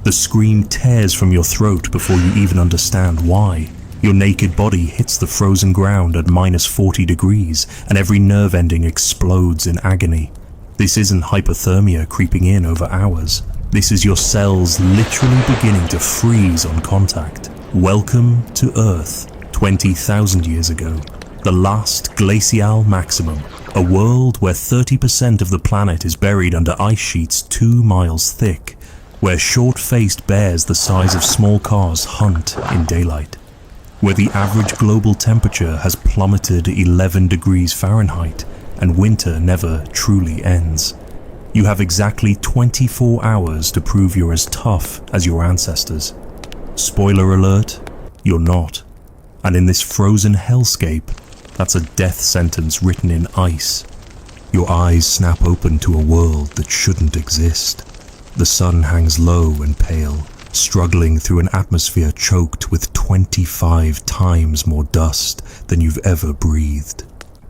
The scream tears from your throat before you even understand why. Your naked body hits the frozen ground at -40 degrees, and every nerve ending explodes in agony. This isn't hypothermia creeping in over hours. This is your cells literally beginning to freeze on contact. Welcome to Earth, 20,000 years ago. The last glacial maximum. A world where 30% of the planet is buried under ice sheets 2 miles thick, where short-faced bears the size of small cars hunt in daylight, where the average global temperature has plummeted 11 degrees Fahrenheit and winter never truly ends. You have exactly 24 hours to prove you're as tough as your ancestors. Spoiler alert, you're not. And in this frozen hellscape, that's a death sentence written in ice. Your eyes snap open to a world that shouldn't exist. The sun hangs low and pale, struggling through an atmosphere choked with 25 times more dust than you've ever breathed.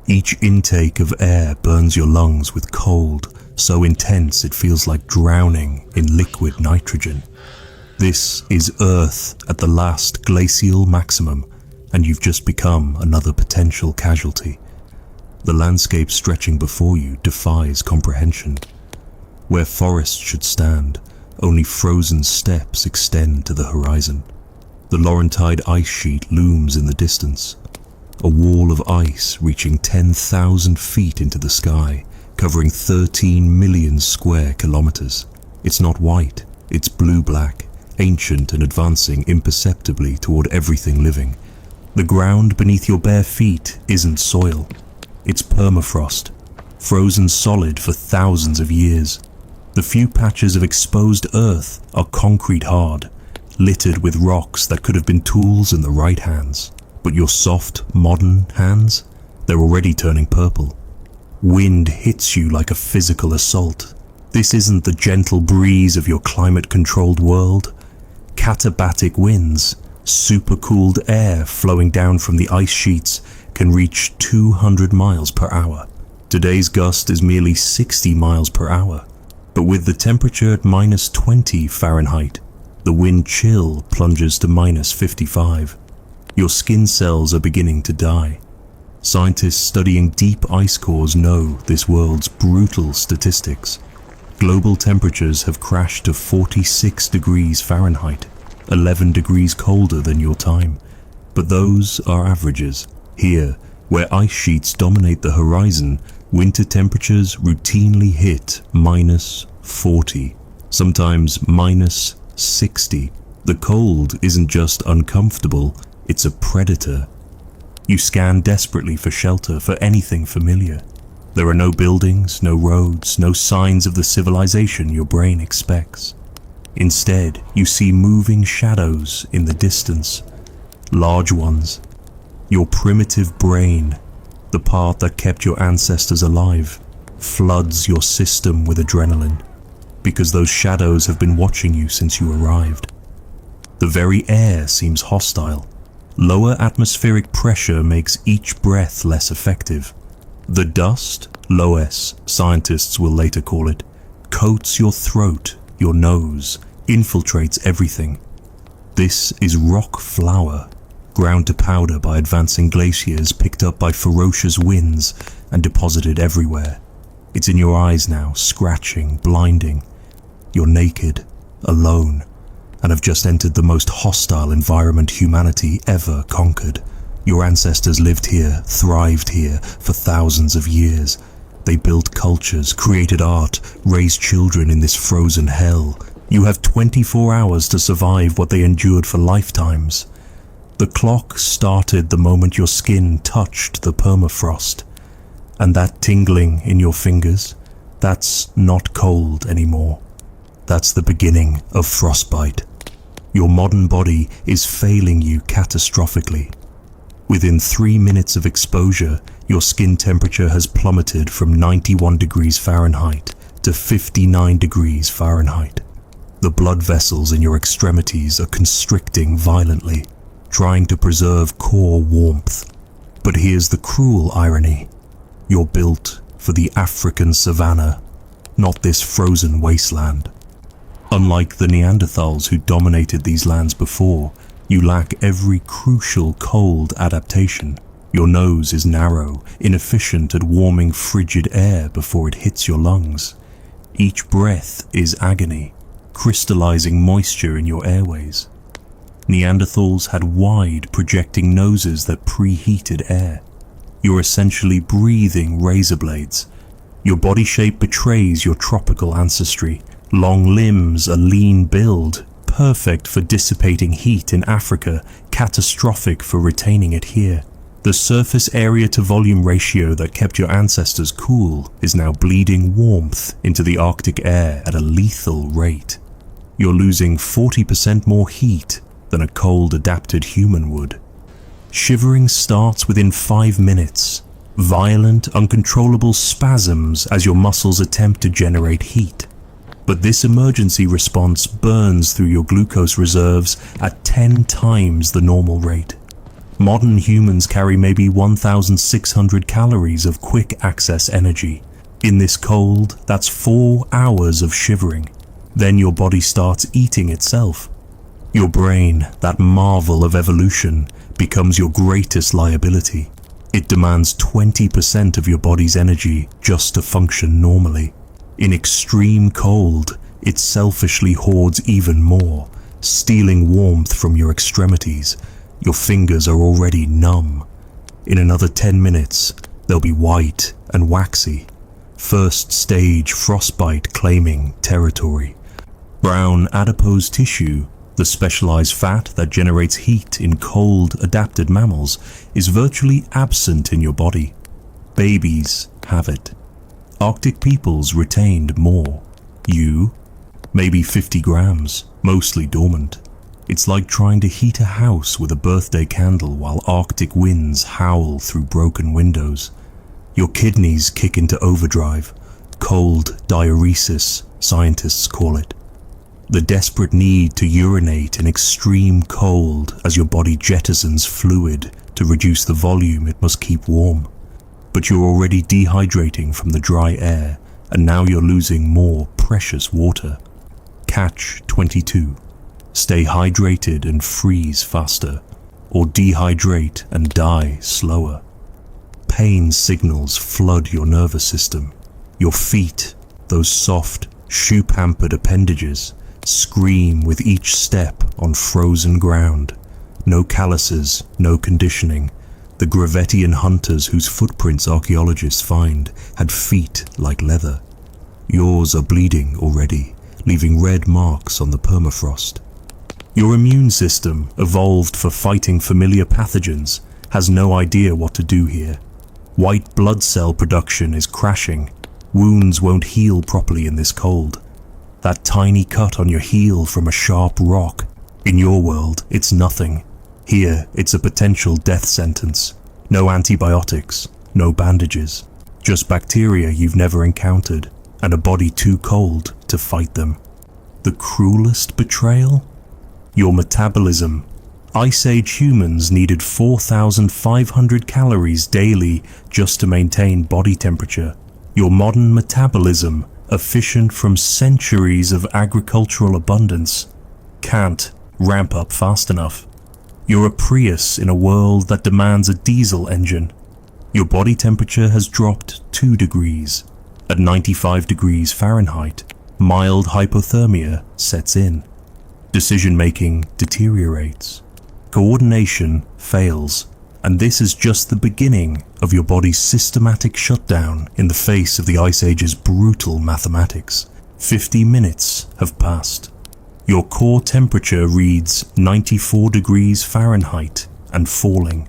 Each intake of air burns your lungs with cold, so intense it feels like drowning in liquid nitrogen. This is Earth at the last glacial maximum, and you've just become another potential casualty. The landscape stretching before you defies comprehension. Where forests should stand, only frozen steppes extend to the horizon. The Laurentide ice sheet looms in the distance, a wall of ice reaching 10,000 feet into the sky, covering 13 million square kilometers. It's not white, it's blue-black, ancient and advancing imperceptibly toward everything living. The ground beneath your bare feet isn't soil, it's permafrost, frozen solid for thousands of years. The few patches of exposed earth are concrete hard, littered with rocks that could have been tools in the right hands. But your soft, modern hands, they're already turning purple. Wind hits you like a physical assault. This isn't the gentle breeze of your climate-controlled world. Katabatic winds, supercooled air flowing down from the ice sheets, can reach 200 miles per hour. Today's gust is merely 60 miles per hour. But with the temperature at -20 Fahrenheit, the wind chill plunges to -55. Your skin cells are beginning to die. Scientists studying deep ice cores know this world's brutal statistics. Global temperatures have crashed to 46 degrees Fahrenheit, 11 degrees colder than your time. But those are averages. Here, where ice sheets dominate the horizon, winter temperatures routinely hit -40, sometimes -60. The cold isn't just uncomfortable, it's a predator. You scan desperately for shelter, for anything familiar. There are no buildings, no roads, no signs of the civilization your brain expects. Instead, you see moving shadows in the distance, large ones. Your primitive brain, the part that kept your ancestors alive, floods your system with adrenaline, because those shadows have been watching you since you arrived. The very air seems hostile. Lower atmospheric pressure makes each breath less effective. The dust, loess, scientists will later call it, coats your throat, your nose, infiltrates everything. This is rock flour, ground to powder by advancing glaciers, picked up by ferocious winds and deposited everywhere. It's in your eyes now, scratching, blinding. You're naked, alone, and have just entered the most hostile environment humanity ever conquered. Your ancestors lived here, thrived here for thousands of years. They built cultures, created art, raised children in this frozen hell. You have 24 hours to survive what they endured for lifetimes. The clock started the moment your skin touched the permafrost. And that tingling in your fingers, that's not cold anymore. That's the beginning of frostbite. Your modern body is failing you catastrophically. Within 3 minutes of exposure, your skin temperature has plummeted from 91 degrees Fahrenheit to 59 degrees Fahrenheit. The blood vessels in your extremities are constricting violently, trying to preserve core warmth. But here's the cruel irony. You're built for the African savanna, not this frozen wasteland. Unlike the Neanderthals who dominated these lands before, you lack every crucial cold adaptation. Your nose is narrow, inefficient at warming frigid air before it hits your lungs. Each breath is agony, crystallizing moisture in your airways. Neanderthals had wide, projecting noses that preheated air. You're essentially breathing razor blades. Your body shape betrays your tropical ancestry. Long limbs, a lean build, perfect for dissipating heat in Africa, catastrophic for retaining it here. The surface area to volume ratio that kept your ancestors cool is now bleeding warmth into the Arctic air at a lethal rate. You're losing 40% more heat than a cold-adapted human would. Shivering starts within 5 minutes. Violent, uncontrollable spasms as your muscles attempt to generate heat. But this emergency response burns through your glucose reserves at 10 times the normal rate. Modern humans carry maybe 1,600 calories of quick access energy. In this cold, that's 4 hours of shivering. Then your body starts eating itself. Your brain, that marvel of evolution, becomes your greatest liability. It demands 20% of your body's energy just to function normally. In extreme cold, it selfishly hoards even more, stealing warmth from your extremities. Your fingers are already numb. In another 10 minutes, they'll be white and waxy. First stage frostbite claiming territory. Brown adipose tissue, the specialized fat that generates heat in cold-adapted mammals, is virtually absent in your body. Babies have it. Arctic peoples retained more. You, maybe 50 grams, mostly dormant. It's like trying to heat a house with a birthday candle while Arctic winds howl through broken windows. Your kidneys kick into overdrive. Cold diuresis, scientists call it. The desperate need to urinate in extreme cold as your body jettisons fluid to reduce the volume it must keep warm. But you're already dehydrating from the dry air, and now you're losing more precious water. Catch 22. Stay hydrated and freeze faster, or dehydrate and die slower. Pain signals flood your nervous system. Your feet, those soft, shoe-pampered appendages, scream with each step on frozen ground. No calluses, no conditioning. The Gravettian hunters whose footprints archaeologists find had feet like leather. Yours are bleeding already, leaving red marks on the permafrost. Your immune system, evolved for fighting familiar pathogens, has no idea what to do here. White blood cell production is crashing. Wounds won't heal properly in this cold. That tiny cut on your heel from a sharp rock, in your world, it's nothing. Here, it's a potential death sentence. No antibiotics, no bandages, just bacteria you've never encountered, and a body too cold to fight them. The cruelest betrayal? Your metabolism. Ice Age humans needed 4,500 calories daily just to maintain body temperature. Your modern metabolism, efficient from centuries of agricultural abundance, can't ramp up fast enough. You're a Prius in a world that demands a diesel engine. Your body temperature has dropped 2 degrees. At 95 degrees Fahrenheit, mild hypothermia sets in. Decision-making deteriorates. Coordination fails. And this is just the beginning of your body's systematic shutdown in the face of the Ice Age's brutal mathematics. 50 minutes have passed. Your core temperature reads 94 degrees Fahrenheit and falling.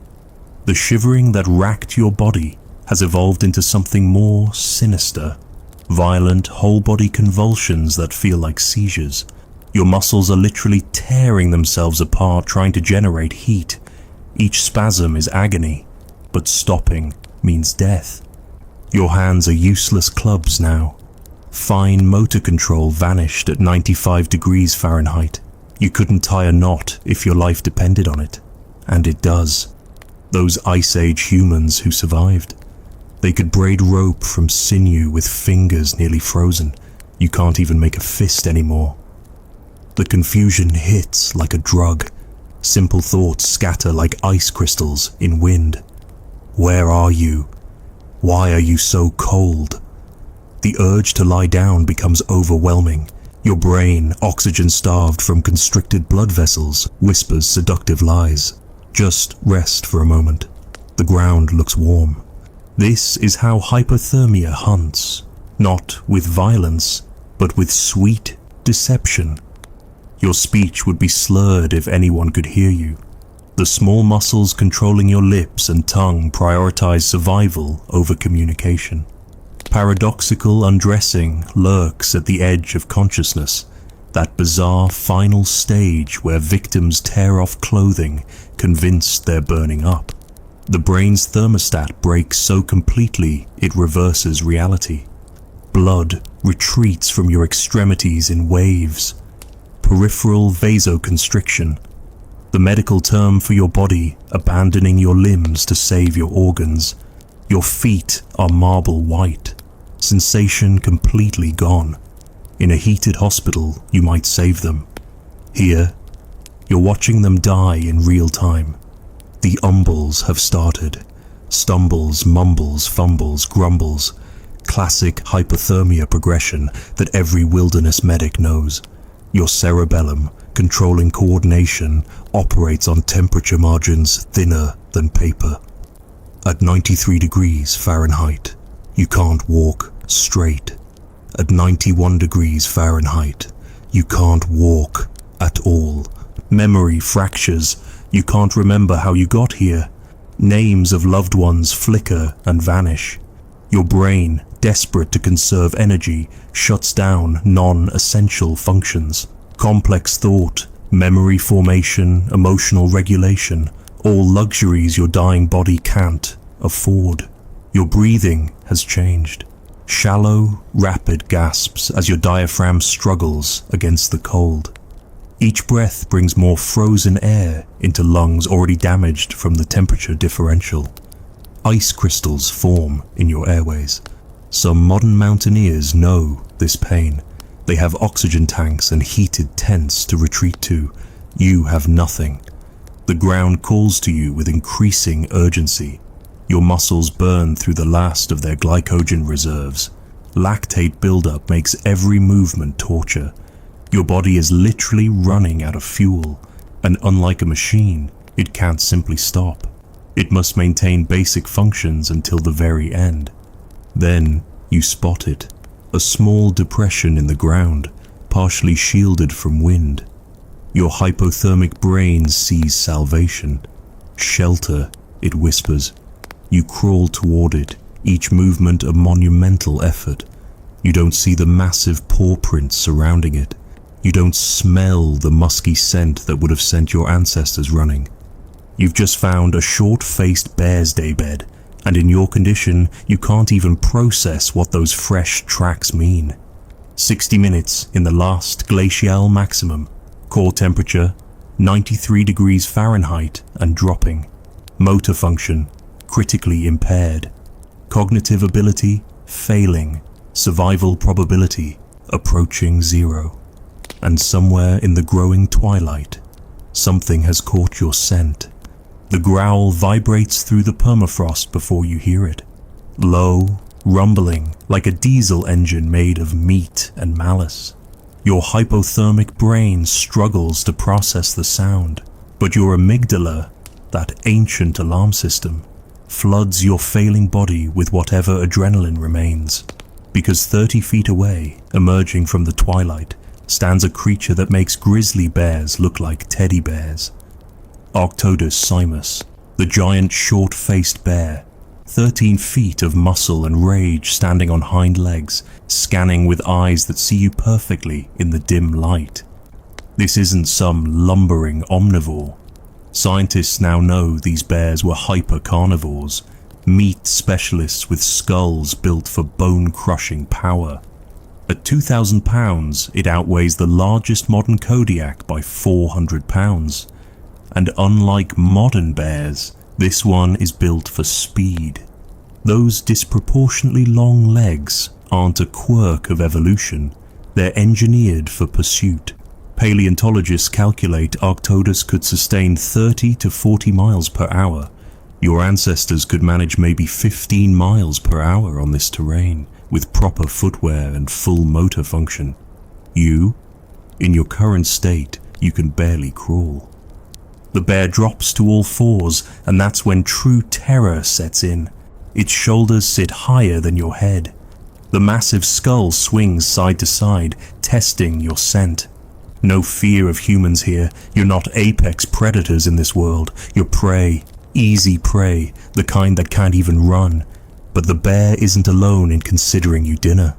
The shivering that racked your body has evolved into something more sinister. Violent whole-body convulsions that feel like seizures. Your muscles are literally tearing themselves apart trying to generate heat. Each spasm is agony, but stopping means death. Your hands are useless clubs now. Fine motor control vanished at 95 degrees Fahrenheit. You couldn't tie a knot if your life depended on it. And it does. Those Ice Age humans who survived. They could braid rope from sinew with fingers nearly frozen. You can't even make a fist anymore. The confusion hits like a drug. Simple thoughts scatter like ice crystals in wind. Where are you? Why are you so cold? The urge to lie down becomes overwhelming. Your brain, oxygen-starved from constricted blood vessels, whispers seductive lies. Just rest for a moment. The ground looks warm. This is how hypothermia hunts, not with violence, but with sweet deception. Your speech would be slurred if anyone could hear you. The small muscles controlling your lips and tongue prioritize survival over communication. Paradoxical undressing lurks at the edge of consciousness, that bizarre final stage where victims tear off clothing, convinced they're burning up. The brain's thermostat breaks so completely it reverses reality. Blood retreats from your extremities in waves. Peripheral vasoconstriction, the medical term for your body abandoning your limbs to save your organs. Your feet are marble white, sensation completely gone. In a heated hospital, you might save them. Here, you're watching them die in real time. The umbles have started. Stumbles, mumbles, fumbles, grumbles. Classic hypothermia progression that every wilderness medic knows. Your cerebellum, controlling coordination, operates on temperature margins thinner than paper. At 93 degrees Fahrenheit, you can't walk straight. At 91 degrees Fahrenheit, you can't walk at all. Memory fractures. You can't remember how you got here. Names of loved ones flicker and vanish. Your brain, desperate to conserve energy, shuts down non-essential functions. Complex thought, memory formation, emotional regulation, all luxuries your dying body can't afford. Your breathing has changed. Shallow, rapid gasps as your diaphragm struggles against the cold. Each breath brings more frozen air into lungs already damaged from the temperature differential. Ice crystals form in your airways. Some modern mountaineers know this pain. They have oxygen tanks and heated tents to retreat to. You have nothing. The ground calls to you with increasing urgency. Your muscles burn through the last of their glycogen reserves. Lactate buildup makes every movement torture. Your body is literally running out of fuel, and unlike a machine, it can't simply stop. It must maintain basic functions until the very end. Then you spot it. A small depression in the ground, partially shielded from wind. Your hypothermic brain sees salvation. Shelter, it whispers. You crawl toward it, each movement a monumental effort. You don't see the massive paw prints surrounding it. You don't smell the musky scent that would have sent your ancestors running. You've just found a short-faced bear's daybed, and in your condition, you can't even process what those fresh tracks mean. 60 minutes in the last glacial maximum. Core temperature, 93 degrees Fahrenheit and dropping. Motor function, critically impaired. Cognitive ability, failing. Survival probability, approaching 0. And somewhere in the growing twilight, something has caught your scent. The growl vibrates through the permafrost before you hear it. Low, rumbling, like a diesel engine made of meat and malice. Your hypothermic brain struggles to process the sound, but your amygdala, that ancient alarm system, floods your failing body with whatever adrenaline remains. Because 30 feet away, emerging from the twilight, stands a creature that makes grizzly bears look like teddy bears. Arctodus simus, the giant short-faced bear, 13 feet of muscle and rage standing on hind legs, scanning with eyes that see you perfectly in the dim light. This isn't some lumbering omnivore. Scientists now know these bears were hyper-carnivores, meat specialists with skulls built for bone-crushing power. At 2,000 pounds, it outweighs the largest modern Kodiak by 400 pounds. And unlike modern bears, this one is built for speed. Those disproportionately long legs aren't a quirk of evolution. They're engineered for pursuit. Paleontologists calculate Arctodus could sustain 30 to 40 miles per hour. Your ancestors could manage maybe 15 miles per hour on this terrain, with proper footwear and full motor function. You, in your current state, you can barely crawl. The bear drops to all fours, and that's when true terror sets in. Its shoulders sit higher than your head. The massive skull swings side to side, testing your scent. No fear of humans here. You're not apex predators in this world. You're prey, easy prey, the kind that can't even run. But the bear isn't alone in considering you dinner.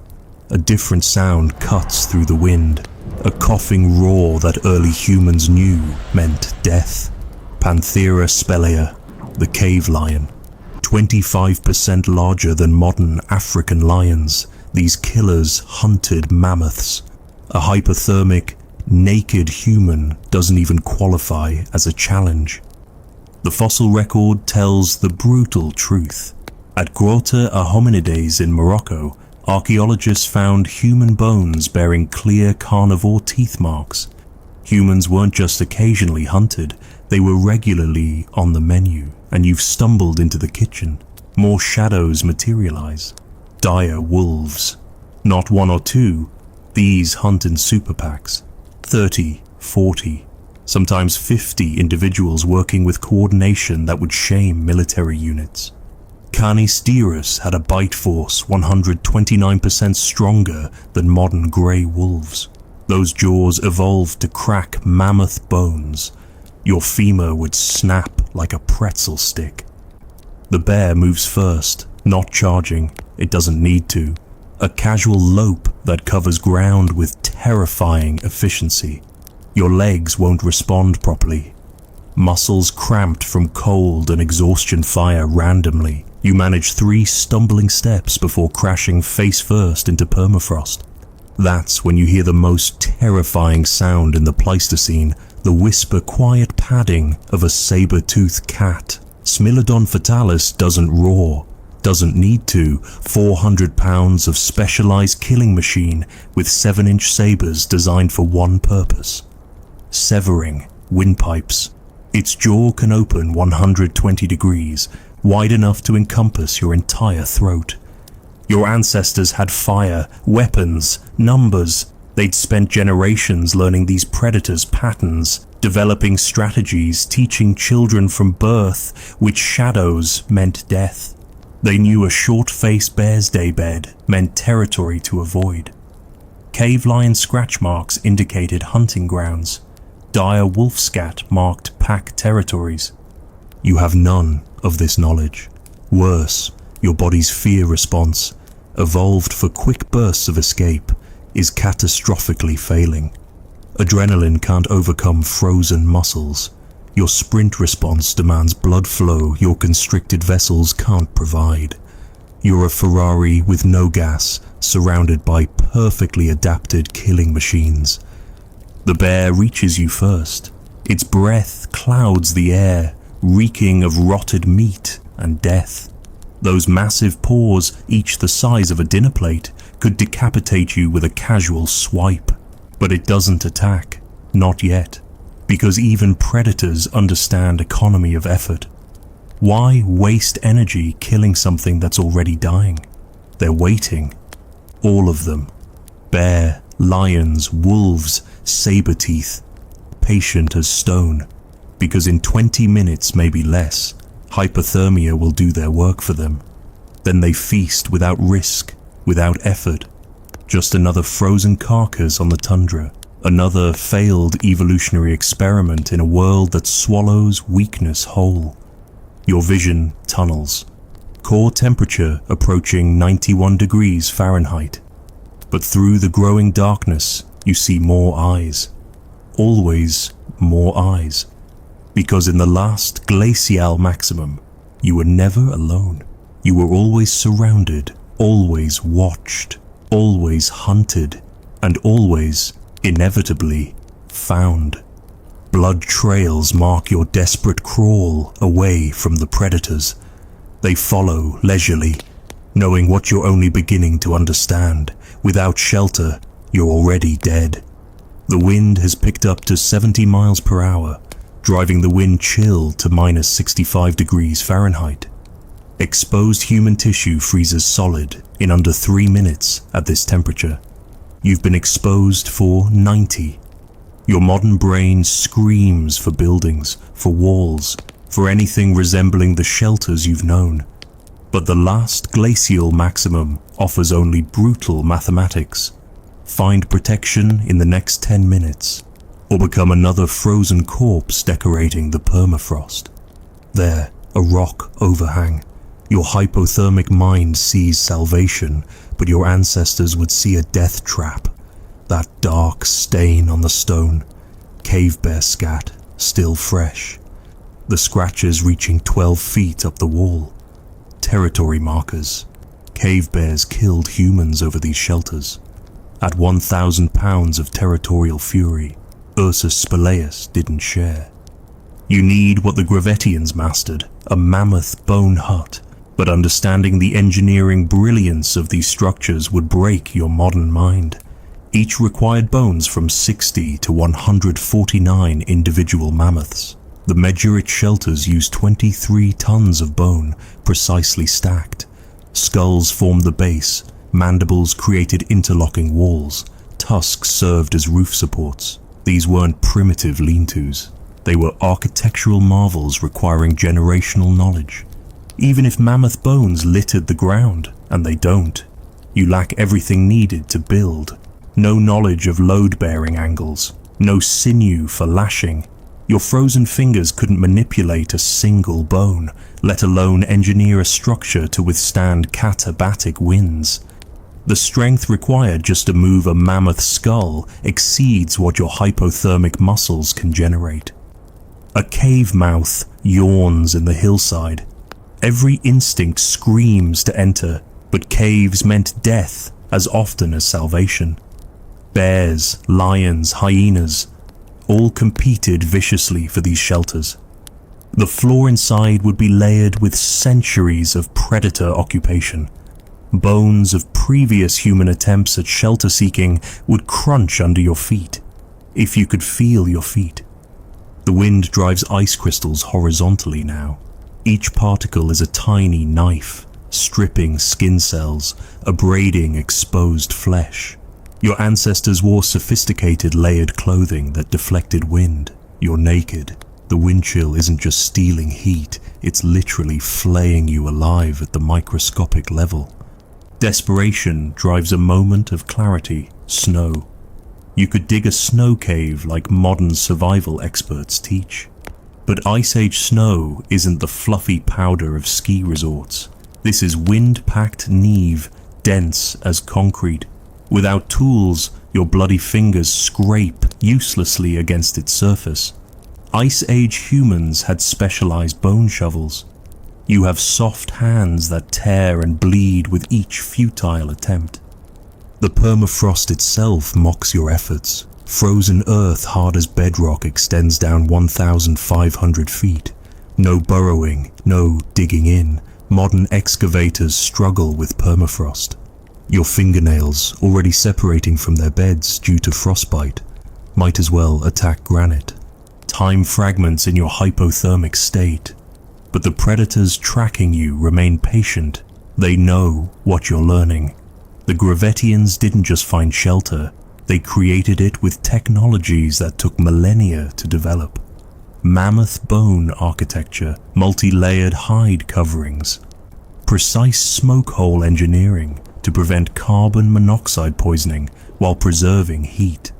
A different sound cuts through the wind. A coughing roar that early humans knew meant death. Panthera spelaea, the cave lion. 25% larger than modern African lions, these killers hunted mammoths. A hypothermic, naked human doesn't even qualify as a challenge. The fossil record tells the brutal truth. At Grotta a Hominides in Morocco, archaeologists found human bones bearing clear carnivore teeth marks. Humans weren't just occasionally hunted, they were regularly on the menu, and you've stumbled into the kitchen. More shadows materialize. Dire wolves. Not one or two, these hunt in super packs. 30, 40, sometimes 50 individuals working with coordination that would shame military units. Canis dirus had a bite force 129% stronger than modern grey wolves. Those jaws evolved to crack mammoth bones. Your femur would snap like a pretzel stick. The bear moves first, not charging. It doesn't need to. A casual lope that covers ground with terrifying efficiency. Your legs won't respond properly. Muscles cramped from cold and exhaustion fire randomly. You manage 3 stumbling steps before crashing face first into permafrost. That's when you hear the most terrifying sound in the Pleistocene, the whisper quiet padding of a saber-toothed cat. Smilodon fatalis doesn't roar, doesn't need to. 400 pounds of specialized killing machine with 7-inch sabers designed for one purpose: severing windpipes. Its jaw can open 120 degrees, wide enough to encompass your entire throat. Your ancestors had fire, weapons, numbers. They'd spent generations learning these predators' patterns, developing strategies, teaching children from birth which shadows meant death. They knew a short-faced bear's daybed meant territory to avoid. Cave lion scratch marks indicated hunting grounds. Dire wolf scat marked pack territories. You have none of this knowledge. Worse, your body's fear response, evolved for quick bursts of escape, is catastrophically failing. Adrenaline can't overcome frozen muscles. Your sprint response demands blood flow your constricted vessels can't provide. You're a Ferrari with no gas, surrounded by perfectly adapted killing machines. The bear reaches you first. Its breath clouds the air, reeking of rotted meat and death. Those massive paws, each the size of a dinner plate, could decapitate you with a casual swipe. But it doesn't attack, not yet, because even predators understand economy of effort. Why waste energy killing something that's already dying? They're waiting. All of them. Bear, lions, wolves, saber-teeth. Patient as stone. Because in 20 minutes, maybe less, hypothermia will do their work for them. Then they feast without risk, without effort. Just another frozen carcass on the tundra. Another failed evolutionary experiment in a world that swallows weakness whole. Your vision tunnels. Core temperature approaching 91 degrees Fahrenheit. But through the growing darkness, you see more eyes. Always more eyes. Because in the last glacial maximum, you were never alone. You were always surrounded, always watched, always hunted, and always, inevitably, found. Blood trails mark your desperate crawl away from the predators. They follow leisurely, knowing what you're only beginning to understand. Without shelter, you're already dead. The wind has picked up to 70 miles per hour, driving the wind chill to minus 65 degrees Fahrenheit. Exposed human tissue freezes solid in under 3 minutes at this temperature. You've been exposed for 90. Your modern brain screams for buildings, for walls, for anything resembling the shelters you've known. But the last glacial maximum offers only brutal mathematics. Find protection in the next 10 minutes, or become another frozen corpse decorating the permafrost. There, a rock overhang. Your hypothermic mind sees salvation, but your ancestors would see a death trap. That dark stain on the stone. Cave bear scat, still fresh. The scratches reaching 12 feet up the wall. Territory markers. Cave bears killed humans over these shelters. At 1,000 pounds of territorial fury, Ursus Spelaeus didn't share. You need what the Gravettians mastered, a mammoth bone hut, but understanding the engineering brilliance of these structures would break your modern mind. Each required bones from 60 to 149 individual mammoths. The Medurit shelters used 23 tons of bone, precisely stacked. Skulls formed the base, mandibles created interlocking walls, tusks served as roof supports. These weren't primitive lean-tos. They were architectural marvels requiring generational knowledge. Even if mammoth bones littered the ground, and they don't, you lack everything needed to build. No knowledge of load-bearing angles, no sinew for lashing. Your frozen fingers couldn't manipulate a single bone, let alone engineer a structure to withstand katabatic winds. The strength required just to move a mammoth skull exceeds what your hypothermic muscles can generate. A cave mouth yawns in the hillside. Every instinct screams to enter, but caves meant death as often as salvation. Bears, lions, hyenas, all competed viciously for these shelters. The floor inside would be layered with centuries of predator occupation. Bones of previous human attempts at shelter seeking would crunch under your feet, if you could feel your feet. The wind drives ice crystals horizontally now. Each particle is a tiny knife, stripping skin cells, abrading exposed flesh. Your ancestors wore sophisticated layered clothing that deflected wind. You're naked. The wind chill isn't just stealing heat, it's literally flaying you alive at the microscopic level. Desperation drives a moment of clarity, snow. You could dig a snow cave like modern survival experts teach. But Ice Age snow isn't the fluffy powder of ski resorts. This is wind-packed neve, dense as concrete. Without tools, your bloody fingers scrape uselessly against its surface. Ice Age humans had specialized bone shovels. You have soft hands that tear and bleed with each futile attempt. The permafrost itself mocks your efforts. Frozen earth hard as bedrock extends down 1,500 feet. No burrowing, no digging in. Modern excavators struggle with permafrost. Your fingernails, already separating from their beds due to frostbite, might as well attack granite. Time fragments in your hypothermic state. But the predators tracking you remain patient. They know what you're learning. The Gravettians didn't just find shelter, they created it with technologies that took millennia to develop. Mammoth bone architecture, multi-layered hide coverings, precise smoke hole engineering to prevent carbon monoxide poisoning while preserving heat.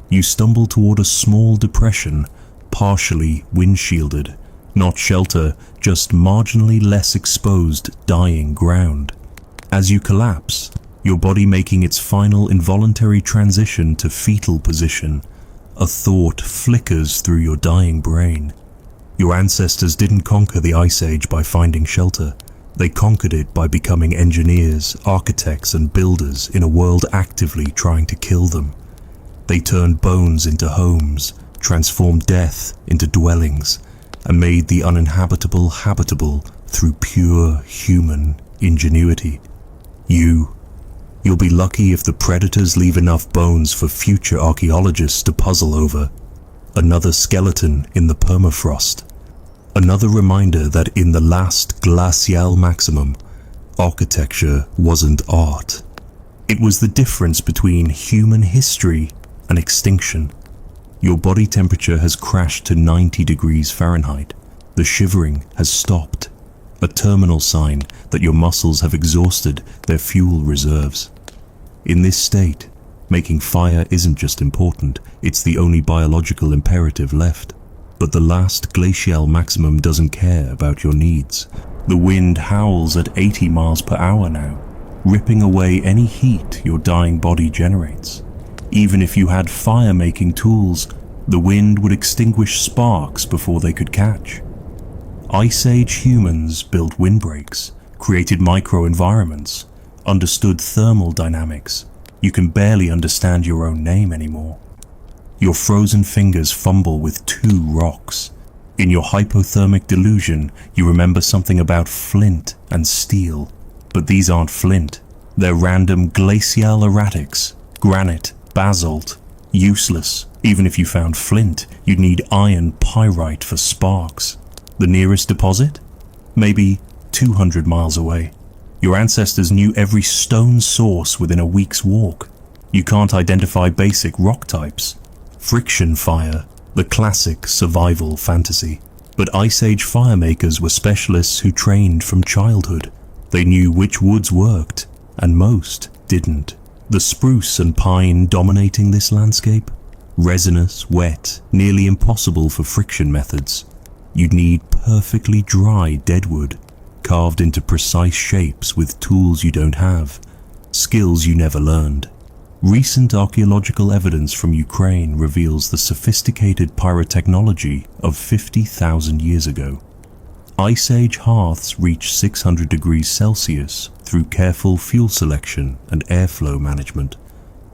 You stumble toward a small depression, partially windshielded, not shelter, just marginally less exposed dying ground. As you collapse, your body making its final involuntary transition to fetal position, a thought flickers through your dying brain. Your ancestors didn't conquer the Ice Age by finding shelter. They conquered it by becoming engineers, architects, and builders in a world actively trying to kill them. They turned bones into homes, transformed death into dwellings, and made the uninhabitable habitable through pure human ingenuity. You'll be lucky if the predators leave enough bones for future archaeologists to puzzle over. Another skeleton in the permafrost. Another reminder that in the last glacial maximum, architecture wasn't art. It was the difference between human history and extinction. Your body temperature has crashed to 90 degrees Fahrenheit. The shivering has stopped. A terminal sign that your muscles have exhausted their fuel reserves. In this state, making fire isn't just important, it's the only biological imperative left. But the last glacial maximum doesn't care about your needs. The wind howls at 80 miles per hour now, ripping away any heat your dying body generates. Even if you had fire-making tools, the wind would extinguish sparks before they could catch. Ice Age humans built windbreaks, created microenvironments, understood thermal dynamics. You can barely understand your own name anymore. Your frozen fingers fumble with 2 rocks. In your hypothermic delusion, you remember something about flint and steel. But these aren't flint. They're random glacial erratics, granite, basalt. Useless. Even if you found flint, you'd need iron pyrite for sparks. The nearest deposit? Maybe 200 miles away. Your ancestors knew every stone source within a week's walk. You can't identify basic rock types. Friction fire, the classic survival fantasy. But Ice Age firemakers were specialists who trained from childhood. They knew which woods worked, and most didn't. The spruce and pine dominating this landscape? Resinous, wet, nearly impossible for friction methods. You'd need perfectly dry deadwood, carved into precise shapes with tools you don't have, skills you never learned. Recent archaeological evidence from Ukraine reveals the sophisticated pyrotechnology of 50,000 years ago. Ice Age hearths reached 600 degrees Celsius through careful fuel selection and airflow management.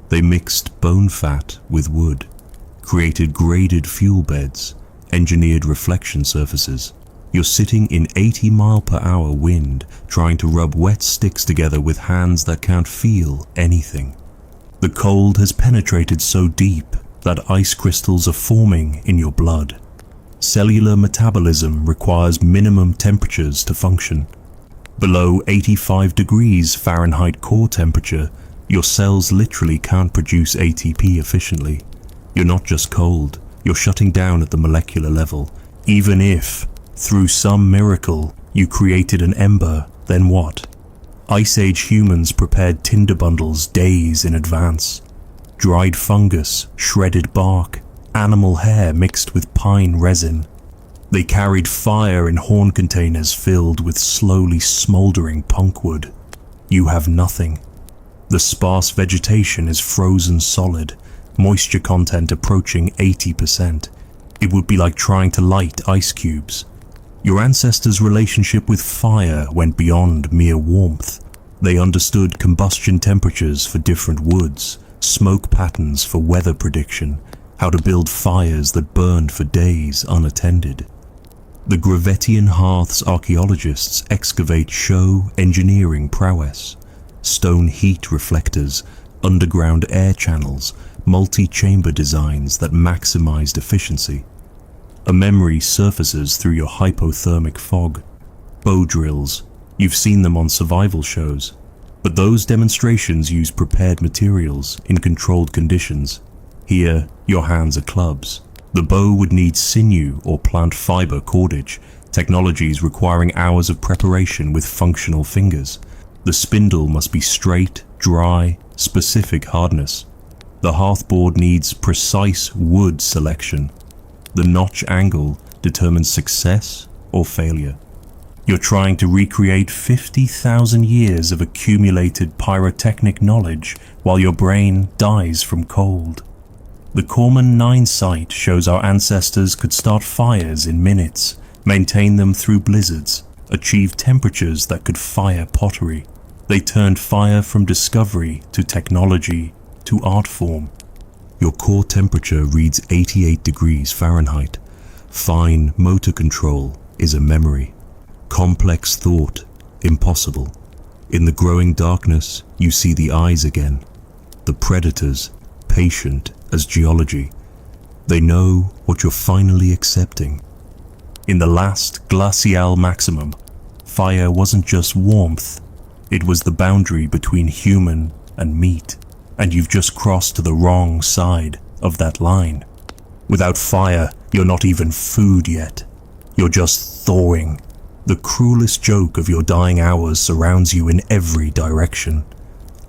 They mixed bone fat with wood, created graded fuel beds, engineered reflection surfaces. You're sitting in 80-mile-per-hour wind, trying to rub wet sticks together with hands that can't feel anything. The cold has penetrated so deep that ice crystals are forming in your blood. Cellular metabolism requires minimum temperatures to function. Below 85 degrees Fahrenheit core temperature, your cells literally can't produce ATP efficiently. You're not just cold, you're shutting down at the molecular level. Even if, through some miracle, you created an ember, then what? Ice Age humans prepared tinder bundles days in advance. Dried fungus, shredded bark, animal hair mixed with pine resin. They carried fire in horn containers filled with slowly smoldering punkwood. You have nothing. The sparse vegetation is frozen solid, moisture content approaching 80%. It would be like trying to light ice cubes. Your ancestors' relationship with fire went beyond mere warmth. They understood combustion temperatures for different woods, smoke patterns for weather prediction, how to build fires that burned for days unattended. The Gravettian hearths archaeologists excavate show engineering prowess, stone heat reflectors, underground air channels, multi-chamber designs that maximized efficiency. A memory surfaces through your hypothermic fog. Bow drills, you've seen them on survival shows. But those demonstrations use prepared materials in controlled conditions. Here, your hands are clubs. The bow would need sinew or plant fiber cordage, technologies requiring hours of preparation with functional fingers. The spindle must be straight, dry, specific hardness. The hearthboard needs precise wood selection. The notch angle determines success or failure. You're trying to recreate 50,000 years of accumulated pyrotechnic knowledge while your brain dies from cold. The Corman 9 site shows our ancestors could start fires in minutes, maintain them through blizzards, achieve temperatures that could fire pottery. They turned fire from discovery to technology to art form. Your core temperature reads 88 degrees Fahrenheit. Fine motor control is a memory. Complex thought, impossible. In the growing darkness, you see the eyes again. The predators, patient as geology. They know what you're finally accepting. In the last glacial maximum, fire wasn't just warmth, it was the boundary between human and meat, and you've just crossed to the wrong side of that line. Without fire, you're not even food yet. You're just thawing. The cruelest joke of your dying hours surrounds you in every direction.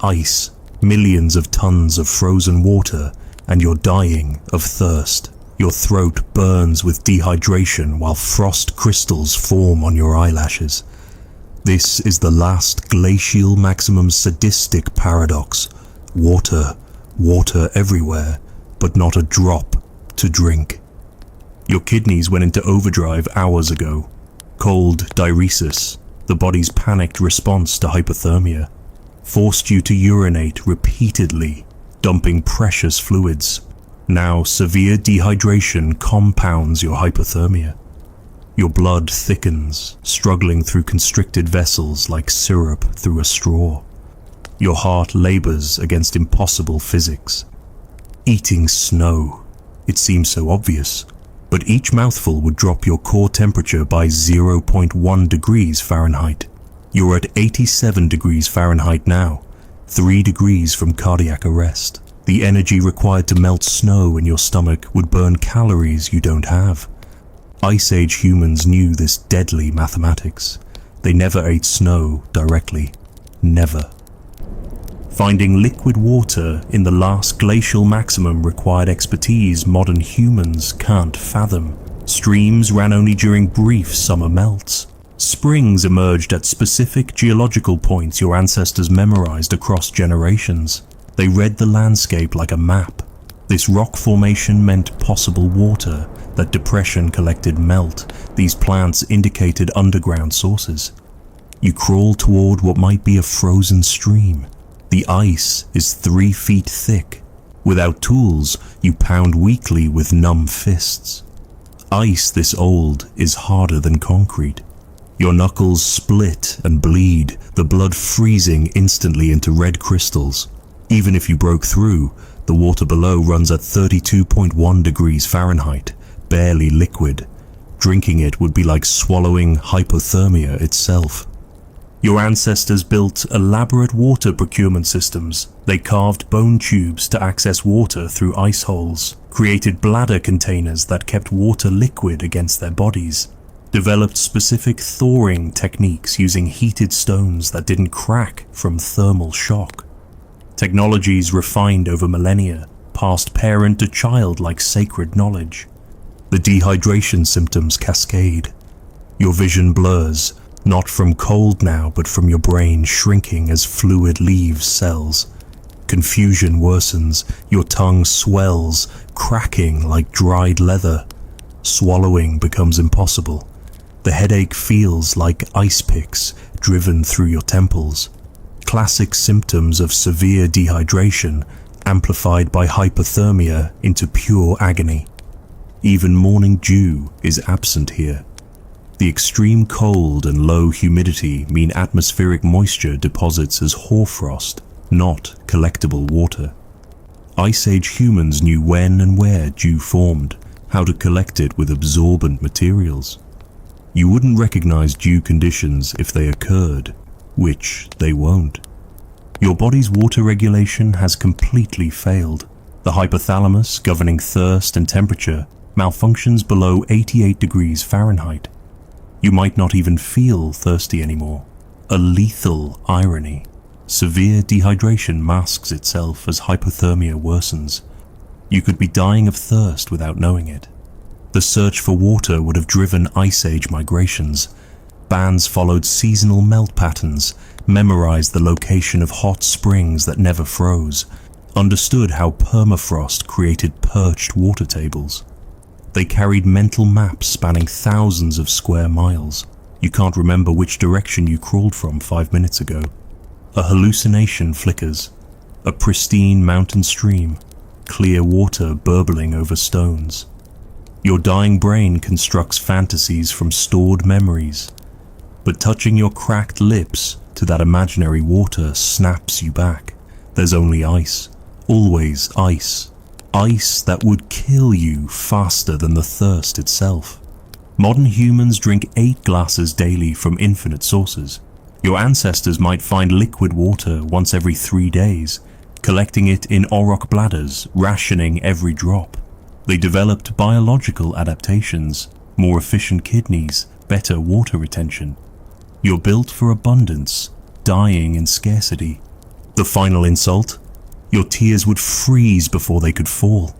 Ice, millions of tons of frozen water, and you're dying of thirst. Your throat burns with dehydration while frost crystals form on your eyelashes. This is the last glacial maximum's sadistic paradox. Water, water everywhere, but not a drop to drink. Your kidneys went into overdrive hours ago. Cold diuresis, the body's panicked response to hypothermia, forced you to urinate repeatedly, dumping precious fluids. Now severe dehydration compounds your hypothermia. Your blood thickens, struggling through constricted vessels like syrup through a straw. Your heart labors against impossible physics. Eating snow. It seems so obvious, but each mouthful would drop your core temperature by 0.1 degrees Fahrenheit. You're at 87 degrees Fahrenheit now, 3 degrees from cardiac arrest. The energy required to melt snow in your stomach would burn calories you don't have. Ice Age humans knew this deadly mathematics. They never ate snow directly. Never. Finding liquid water in the last glacial maximum required expertise modern humans can't fathom. Streams ran only during brief summer melts. Springs emerged at specific geological points your ancestors memorized across generations. They read the landscape like a map. This rock formation meant possible water. That depression collected melt. These plants indicated underground sources. You crawl toward what might be a frozen stream. The ice is 3 feet thick. Without tools, you pound weakly with numb fists. Ice this old is harder than concrete. Your knuckles split and bleed, the blood freezing instantly into red crystals. Even if you broke through, the water below runs at 32.1 degrees Fahrenheit, barely liquid. Drinking it would be like swallowing hypothermia itself. Your ancestors built elaborate water procurement systems. They carved bone tubes to access water through ice holes, created bladder containers that kept water liquid against their bodies, developed specific thawing techniques using heated stones that didn't crack from thermal shock. Technologies refined over millennia, passed parent to child like sacred knowledge. The dehydration symptoms cascade. Your vision blurs, not from cold now, but from your brain shrinking as fluid leaves cells. Confusion worsens, your tongue swells, cracking like dried leather. Swallowing becomes impossible. The headache feels like ice picks driven through your temples. Classic symptoms of severe dehydration, amplified by hypothermia into pure agony. Even morning dew is absent here. The extreme cold and low humidity mean atmospheric moisture deposits as hoarfrost, not collectible water. Ice Age humans knew when and where dew formed, how to collect it with absorbent materials. You wouldn't recognize dew conditions if they occurred, which they won't. Your body's water regulation has completely failed. The hypothalamus, governing thirst and temperature, malfunctions below 88 degrees Fahrenheit. You might not even feel thirsty anymore. A lethal irony. Severe dehydration masks itself as hypothermia worsens. You could be dying of thirst without knowing it. The search for water would have driven Ice Age migrations. Bands followed seasonal melt patterns, memorized the location of hot springs that never froze, understood how permafrost created perched water tables. They carried mental maps spanning thousands of square miles. You can't remember which direction you crawled from 5 minutes ago. A hallucination flickers. A pristine mountain stream. Clear water burbling over stones. Your dying brain constructs fantasies from stored memories. But touching your cracked lips to to that imaginary water snaps you back. There's only ice. Always ice. Ice that would kill you faster than the thirst itself. Modern humans drink 8 glasses daily from infinite sources. Your ancestors might find liquid water once every 3 days, collecting it in auroch bladders, rationing every drop. They developed biological adaptations, more efficient kidneys, better water retention. You're built for abundance, dying in scarcity. The final insult? Your tears would freeze before they could fall.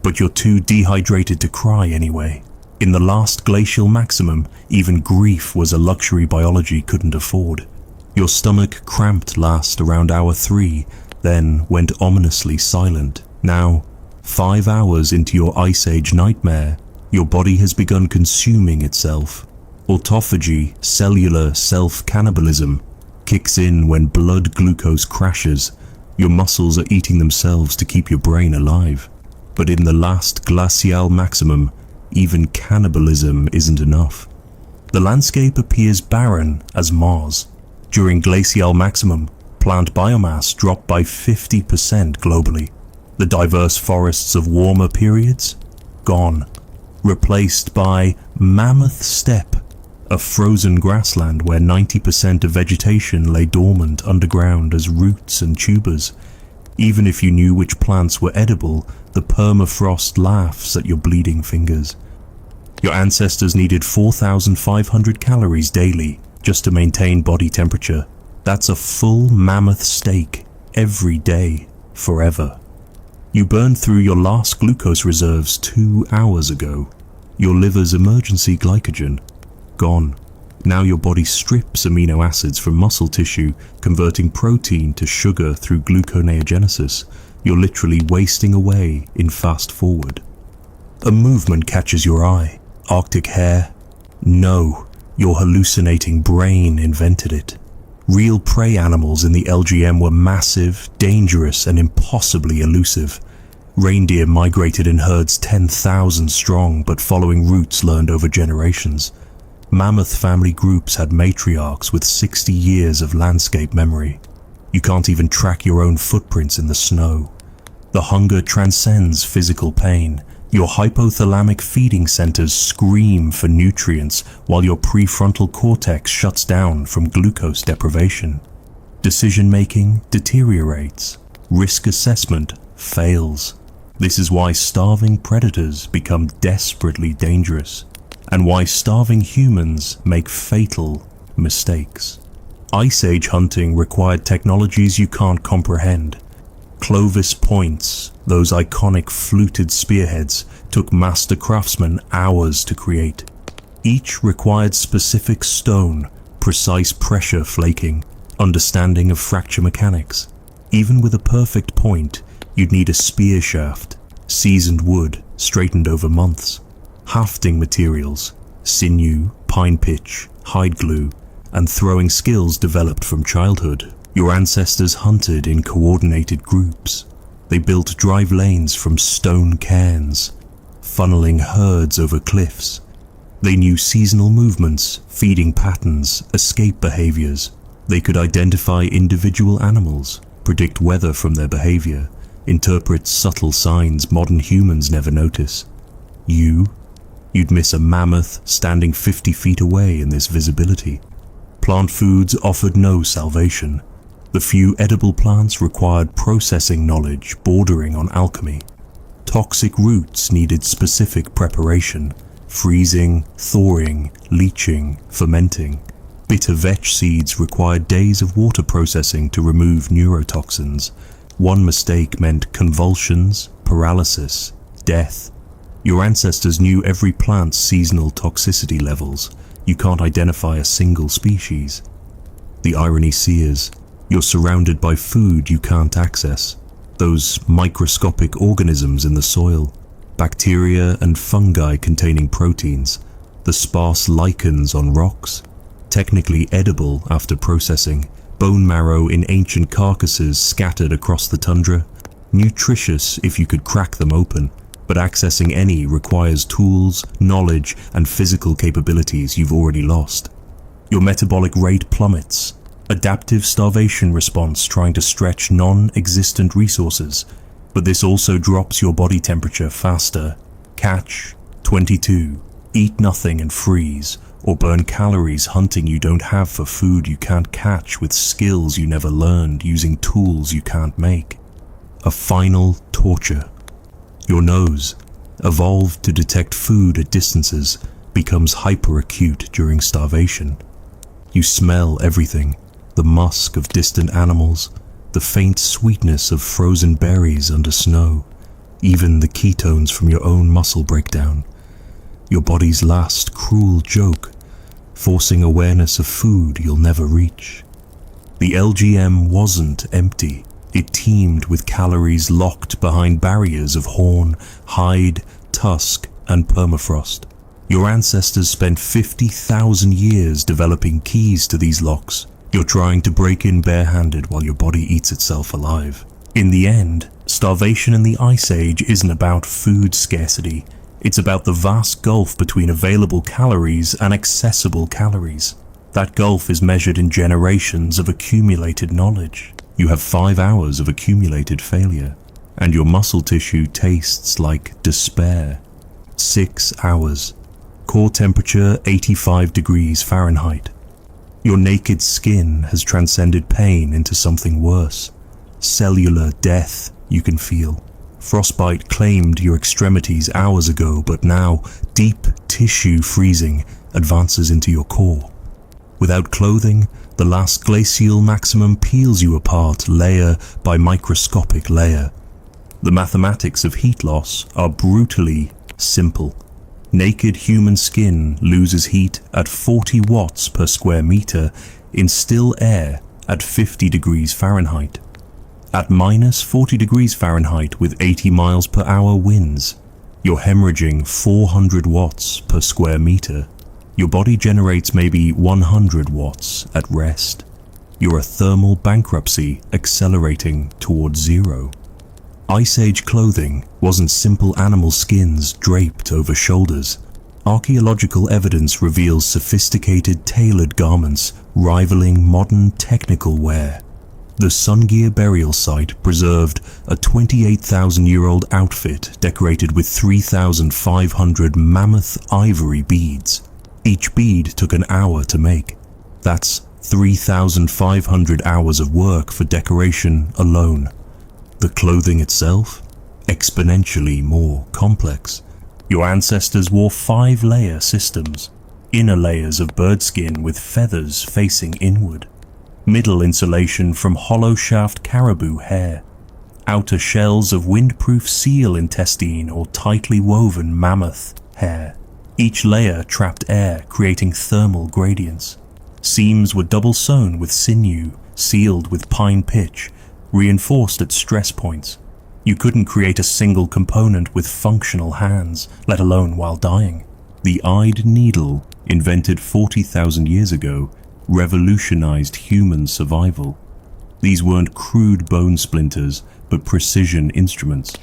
But you're too dehydrated to cry anyway. In the last glacial maximum, even grief was a luxury biology couldn't afford. Your stomach cramped last around hour 3, then went ominously silent. Now, 5 hours into your Ice Age nightmare, your body has begun consuming itself. Autophagy, cellular self-cannibalism, kicks in when blood glucose crashes. Your muscles are eating themselves to keep your brain alive. But in the last glacial maximum, even cannibalism isn't enough. The landscape appears barren as Mars. During glacial maximum, plant biomass dropped by 50% globally. The diverse forests of warmer periods? Gone. Replaced by Mammoth Steppe, a frozen grassland where 90% of vegetation lay dormant underground as roots and tubers. Even if you knew which plants were edible, the permafrost laughs at your bleeding fingers. Your ancestors needed 4,500 calories daily just to maintain body temperature. That's a full mammoth steak every day, forever. You burned through your last glucose reserves 2 hours ago. Your liver's emergency glycogen, gone. Now your body strips amino acids from muscle tissue, converting protein to sugar through gluconeogenesis. You're literally wasting away in fast forward. A movement catches your eye. Arctic hare? No, your hallucinating brain invented it. Real prey animals in the LGM were massive, dangerous, and impossibly elusive. Reindeer migrated in herds 10,000 strong, but following routes learned over generations. Mammoth family groups had matriarchs with 60 years of landscape memory. You can't even track your own footprints in the snow. The hunger transcends physical pain. Your hypothalamic feeding centers scream for nutrients while your prefrontal cortex shuts down from glucose deprivation. Decision-making deteriorates. Risk assessment fails. This is why starving predators become desperately dangerous, and why starving humans make fatal mistakes. Ice Age hunting required technologies you can't comprehend. Clovis points, those iconic fluted spearheads, took master craftsmen hours to create. Each required specific stone, precise pressure flaking, understanding of fracture mechanics. Even with a perfect point, you'd need a spear shaft, seasoned wood straightened over months, hafting materials, sinew, pine pitch, hide glue, and throwing skills developed from childhood. Your ancestors hunted in coordinated groups. They built drive lanes from stone cairns, funneling herds over cliffs. They knew seasonal movements, feeding patterns, escape behaviors. They could identify individual animals, predict weather from their behavior, interpret subtle signs modern humans never notice. You'd miss a mammoth standing 50 feet away in this visibility. Plant foods offered no salvation. The few edible plants required processing knowledge bordering on alchemy. Toxic roots needed specific preparation, freezing, thawing, leaching, fermenting. Bitter vetch seeds required days of water processing to remove neurotoxins. One mistake meant convulsions, paralysis, death. Your ancestors knew every plant's seasonal toxicity levels. You can't identify a single species. The irony sears. You're surrounded by food you can't access. Those microscopic organisms in the soil, bacteria and fungi containing proteins, the sparse lichens on rocks, technically edible after processing, bone marrow in ancient carcasses scattered across the tundra, nutritious if you could crack them open, but accessing any requires tools, knowledge, and physical capabilities you've already lost. Your metabolic rate plummets. Adaptive starvation response trying to stretch non-existent resources, but this also drops your body temperature faster. Catch 22. Eat nothing and freeze, or burn calories hunting you don't have for food you can't catch with skills you never learned using tools you can't make. A final torture. Your nose, evolved to detect food at distances, becomes hyperacute during starvation. You smell everything, the musk of distant animals, the faint sweetness of frozen berries under snow, even the ketones from your own muscle breakdown. Your body's last cruel joke, forcing awareness of food you'll never reach. The LGM wasn't empty. It teemed with calories locked behind barriers of horn, hide, tusk, and permafrost. Your ancestors spent 50,000 years developing keys to these locks. You're trying to break in barehanded while your body eats itself alive. In the end, starvation in the Ice Age isn't about food scarcity. It's about the vast gulf between available calories and accessible calories. That gulf is measured in generations of accumulated knowledge. You have 5 hours of accumulated failure, and your muscle tissue tastes like despair. 6 hours. Core temperature 85 degrees Fahrenheit. Your naked skin has transcended pain into something worse. Cellular death you can feel. Frostbite claimed your extremities hours ago, but now deep tissue freezing advances into your core. Without clothing, the last glacial maximum peels you apart layer by microscopic layer. The mathematics of heat loss are brutally simple. Naked human skin loses heat at 40 watts per square meter in still air at 50 degrees Fahrenheit. At minus 40 degrees Fahrenheit with 80 miles per hour winds, you're hemorrhaging 400 watts per square meter. Your body generates maybe 100 watts at rest. You're a thermal bankruptcy accelerating towards zero. Ice Age clothing wasn't simple animal skins draped over shoulders. Archaeological evidence reveals sophisticated tailored garments rivaling modern technical wear. The Sungir burial site preserved a 28,000-year-old outfit decorated with 3,500 mammoth ivory beads. Each bead took an hour to make. That's 3,500 hours of work for decoration alone. The clothing itself? Exponentially more complex. Your ancestors wore 5-layer systems. Inner layers of birdskin with feathers facing inward. Middle insulation from hollow shaft caribou hair. Outer shells of windproof seal intestine or tightly woven mammoth hair. Each layer trapped air, creating thermal gradients. Seams were double sewn with sinew, sealed with pine pitch, reinforced at stress points. You couldn't create a single component with functional hands, let alone while dying. The eyed needle, invented 40,000 years ago, revolutionized human survival. These weren't crude bone splinters, but precision instruments.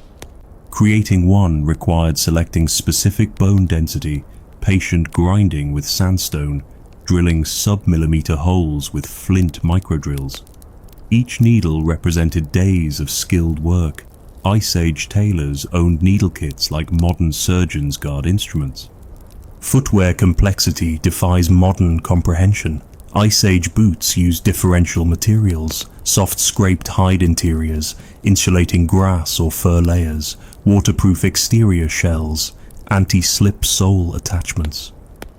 Creating one required selecting specific bone density, patient grinding with sandstone, drilling sub-millimeter holes with flint microdrills. Each needle represented days of skilled work. Ice Age tailors owned needle kits like modern surgeons guard instruments. Footwear complexity defies modern comprehension. Ice Age boots use differential materials, soft scraped hide interiors, insulating grass or fur layers, waterproof exterior shells, anti-slip sole attachments.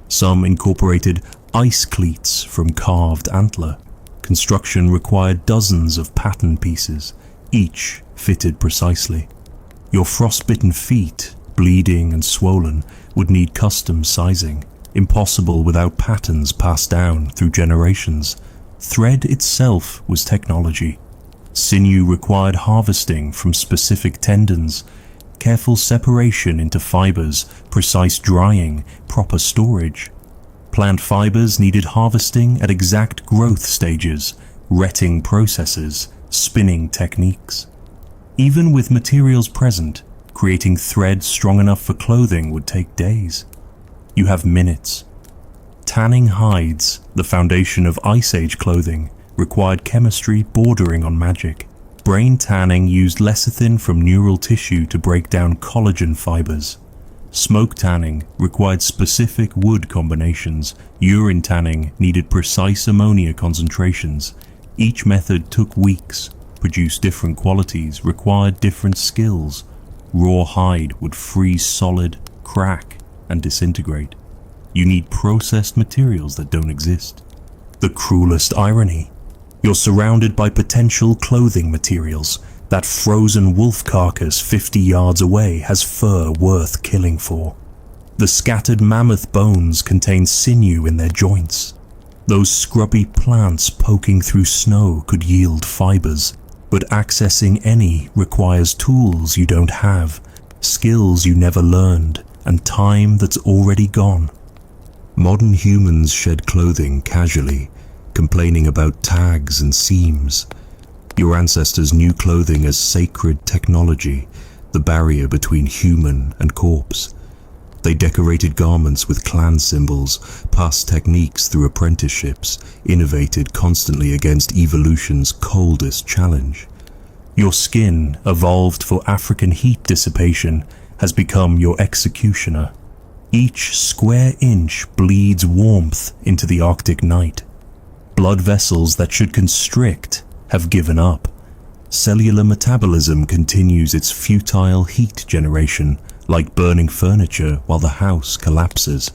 Some incorporated ice cleats from carved antler. Construction required dozens of pattern pieces, each fitted precisely. Your frostbitten feet, bleeding and swollen, would need custom sizing. Impossible without patterns passed down through generations. Thread itself was technology. Sinew required harvesting from specific tendons, careful separation into fibers, precise drying, proper storage. Plant fibers needed harvesting at exact growth stages, retting processes, spinning techniques. Even with materials present, creating thread strong enough for clothing would take days. You have minutes. Tanning hides, the foundation of Ice Age clothing, required chemistry bordering on magic. Brain tanning used lecithin from neural tissue to break down collagen fibers. Smoke tanning required specific wood combinations. Urine tanning needed precise ammonia concentrations. Each method took weeks, produced different qualities, required different skills. Raw hide would freeze solid, crack, and disintegrate. You need processed materials that don't exist. The cruelest irony. You're surrounded by potential clothing materials. That frozen wolf carcass 50 yards away has fur worth killing for. The scattered mammoth bones contain sinew in their joints. Those scrubby plants poking through snow could yield fibers, but accessing any requires tools you don't have, skills you never learned, and time that's already gone. Modern humans shed clothing casually, complaining about tags and seams. Your ancestors knew clothing as sacred technology, the barrier between human and corpse. They decorated garments with clan symbols, passed techniques through apprenticeships, innovated constantly against evolution's coldest challenge. Your skin, evolved for African heat dissipation, has become your executioner. Each square inch bleeds warmth into the Arctic night. Blood vessels that should constrict have given up. Cellular metabolism continues its futile heat generation, like burning furniture while the house collapses.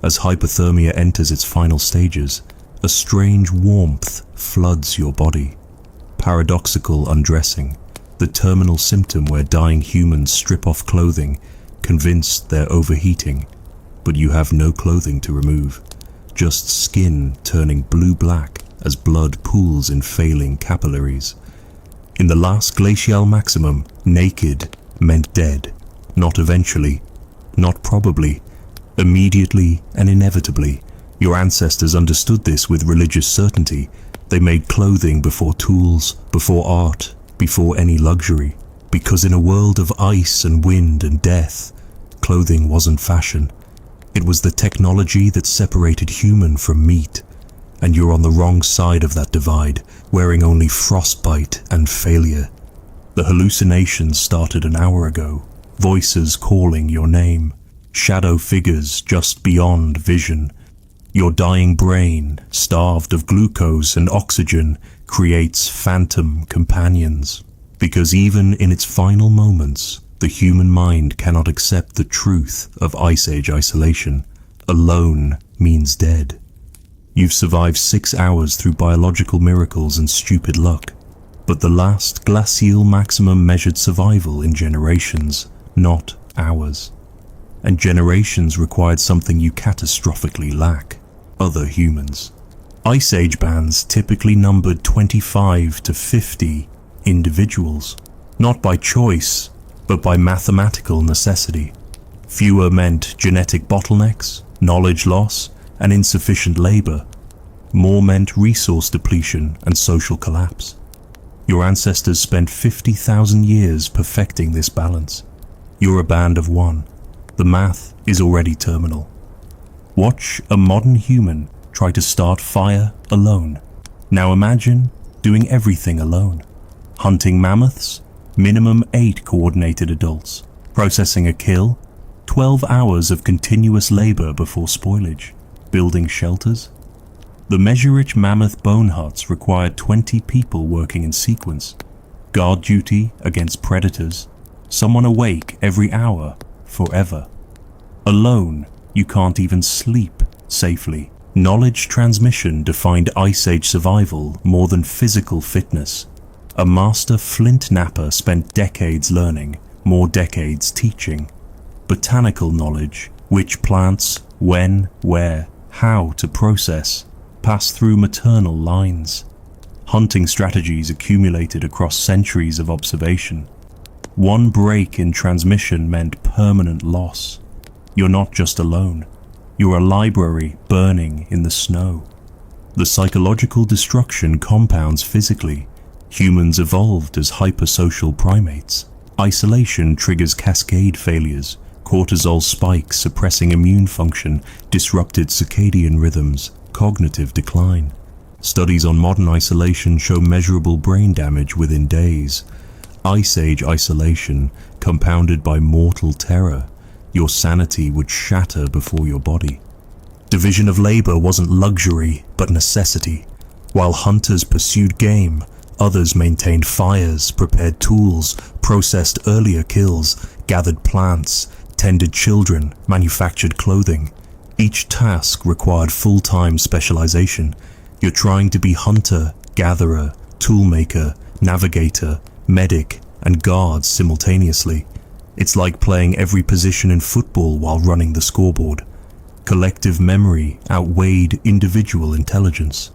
As hypothermia enters its final stages, a strange warmth floods your body. Paradoxical undressing, the terminal symptom where dying humans strip off clothing, convinced they're overheating, but you have no clothing to remove. Just skin turning blue-black as blood pools in failing capillaries. In the last glacial maximum, naked meant dead. Not eventually, not probably, immediately and inevitably. Your ancestors understood this with religious certainty. They made clothing before tools, before art, before any luxury. Because in a world of ice and wind and death, clothing wasn't fashion. It was the technology that separated human from meat, and you're on the wrong side of that divide, wearing only frostbite and failure. The hallucinations started an hour ago, voices calling your name, shadow figures just beyond vision. Your dying brain, starved of glucose and oxygen, creates phantom companions. Because even in its final moments, the human mind cannot accept the truth of Ice Age isolation. Alone means dead. You've survived 6 hours through biological miracles and stupid luck, but the last glacial maximum measured survival in generations, not hours. And generations required something you catastrophically lack: other humans. Ice Age bands typically numbered 25 to 50 individuals, not by choice, but by mathematical necessity. Fewer meant genetic bottlenecks, knowledge loss, and insufficient labor. More meant resource depletion and social collapse. Your ancestors spent 50,000 years perfecting this balance. You're a band of one. The math is already terminal. Watch a modern human try to start fire alone. Now imagine doing everything alone. Hunting mammoths, minimum 8 coordinated adults. Processing a kill, 12 hours of continuous labor before spoilage. Building shelters. The Mesurich mammoth bone huts required 20 people working in sequence. Guard duty against predators. Someone awake every hour, forever. Alone, you can't even sleep safely. Knowledge transmission defined Ice Age survival more than physical fitness. A master flint napper spent decades learning, more decades teaching. Botanical knowledge, which plants, when, where, how to process, pass through maternal lines. Hunting strategies accumulated across centuries of observation. One break in transmission meant permanent loss. You're not just alone. You're a library burning in the snow. The psychological destruction compounds physically. Humans evolved as hypersocial primates. Isolation triggers cascade failures. Cortisol spikes suppressing immune function, disrupted circadian rhythms, cognitive decline. Studies on modern isolation show measurable brain damage within days. Ice Age isolation, compounded by mortal terror, your sanity would shatter before your body. Division of labor wasn't luxury, but necessity. While hunters pursued game, others maintained fires, prepared tools, processed earlier kills, gathered plants, tended children, manufactured clothing. Each task required full-time specialization. You're trying to be hunter, gatherer, toolmaker, navigator, medic, and guard simultaneously. It's like playing every position in football while running the scoreboard. Collective memory outweighed individual intelligence.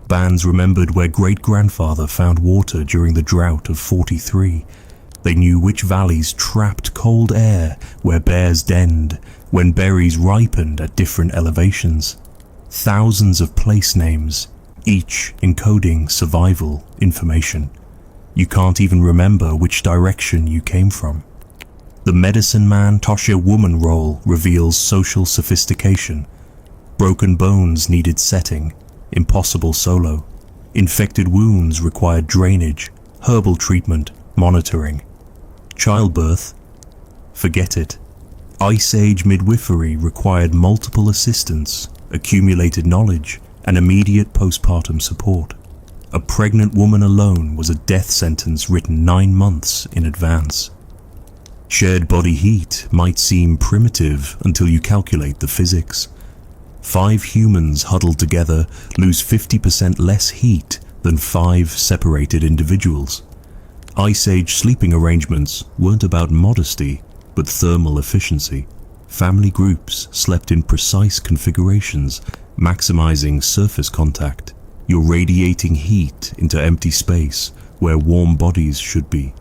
Bands remembered where great-grandfather found water during the drought of 43. They knew which valleys trapped cold air where bears denned, when berries ripened at different elevations. Thousands of place names, each encoding survival information. You can't even remember which direction you came from. The medicine man Tosha woman role reveals social sophistication. Broken bones needed setting, impossible solo. Infected wounds required drainage, herbal treatment, monitoring. Childbirth? Forget it. Ice Age midwifery required multiple assistants, accumulated knowledge, and immediate postpartum support. A pregnant woman alone was a death sentence written 9 months in advance. Shared body heat might seem primitive until you calculate the physics. 5 humans huddled together lose 50% less heat than 5 separated individuals. Ice Age sleeping arrangements weren't about modesty, but thermal efficiency. Family groups slept in precise configurations, maximizing surface contact. You're radiating heat into empty space where warm bodies should be.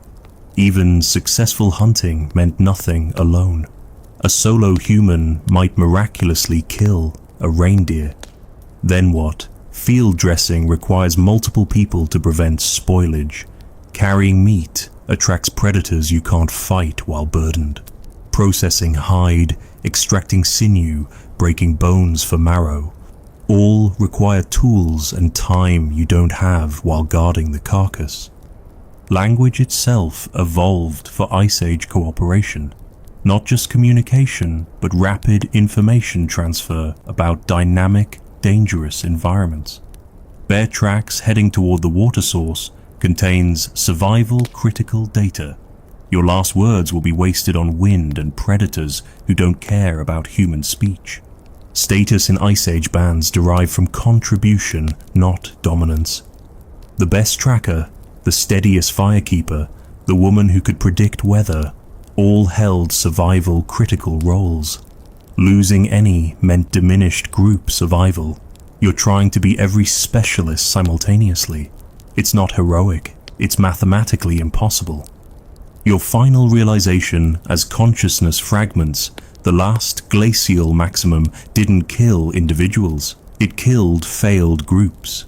Even successful hunting meant nothing alone. A solo human might miraculously kill a reindeer. Then what? Field dressing requires multiple people to prevent spoilage. Carrying meat attracts predators you can't fight while burdened. Processing hide, extracting sinew, breaking bones for marrow. All require tools and time you don't have while guarding the carcass. Language itself evolved for Ice Age cooperation. Not just communication, but rapid information transfer about dynamic, dangerous environments. Bear tracks heading toward the water source contains survival critical data. Your last words will be wasted on wind and predators who don't care about human speech. Status in Ice Age bands derive from contribution, not dominance. The best tracker, the steadiest firekeeper, the woman who could predict weather, all held survival critical roles. Losing any meant diminished group survival. You're trying to be every specialist simultaneously. It's not heroic, it's mathematically impossible. Your final realization as consciousness fragments, the last glacial maximum didn't kill individuals, it killed failed groups.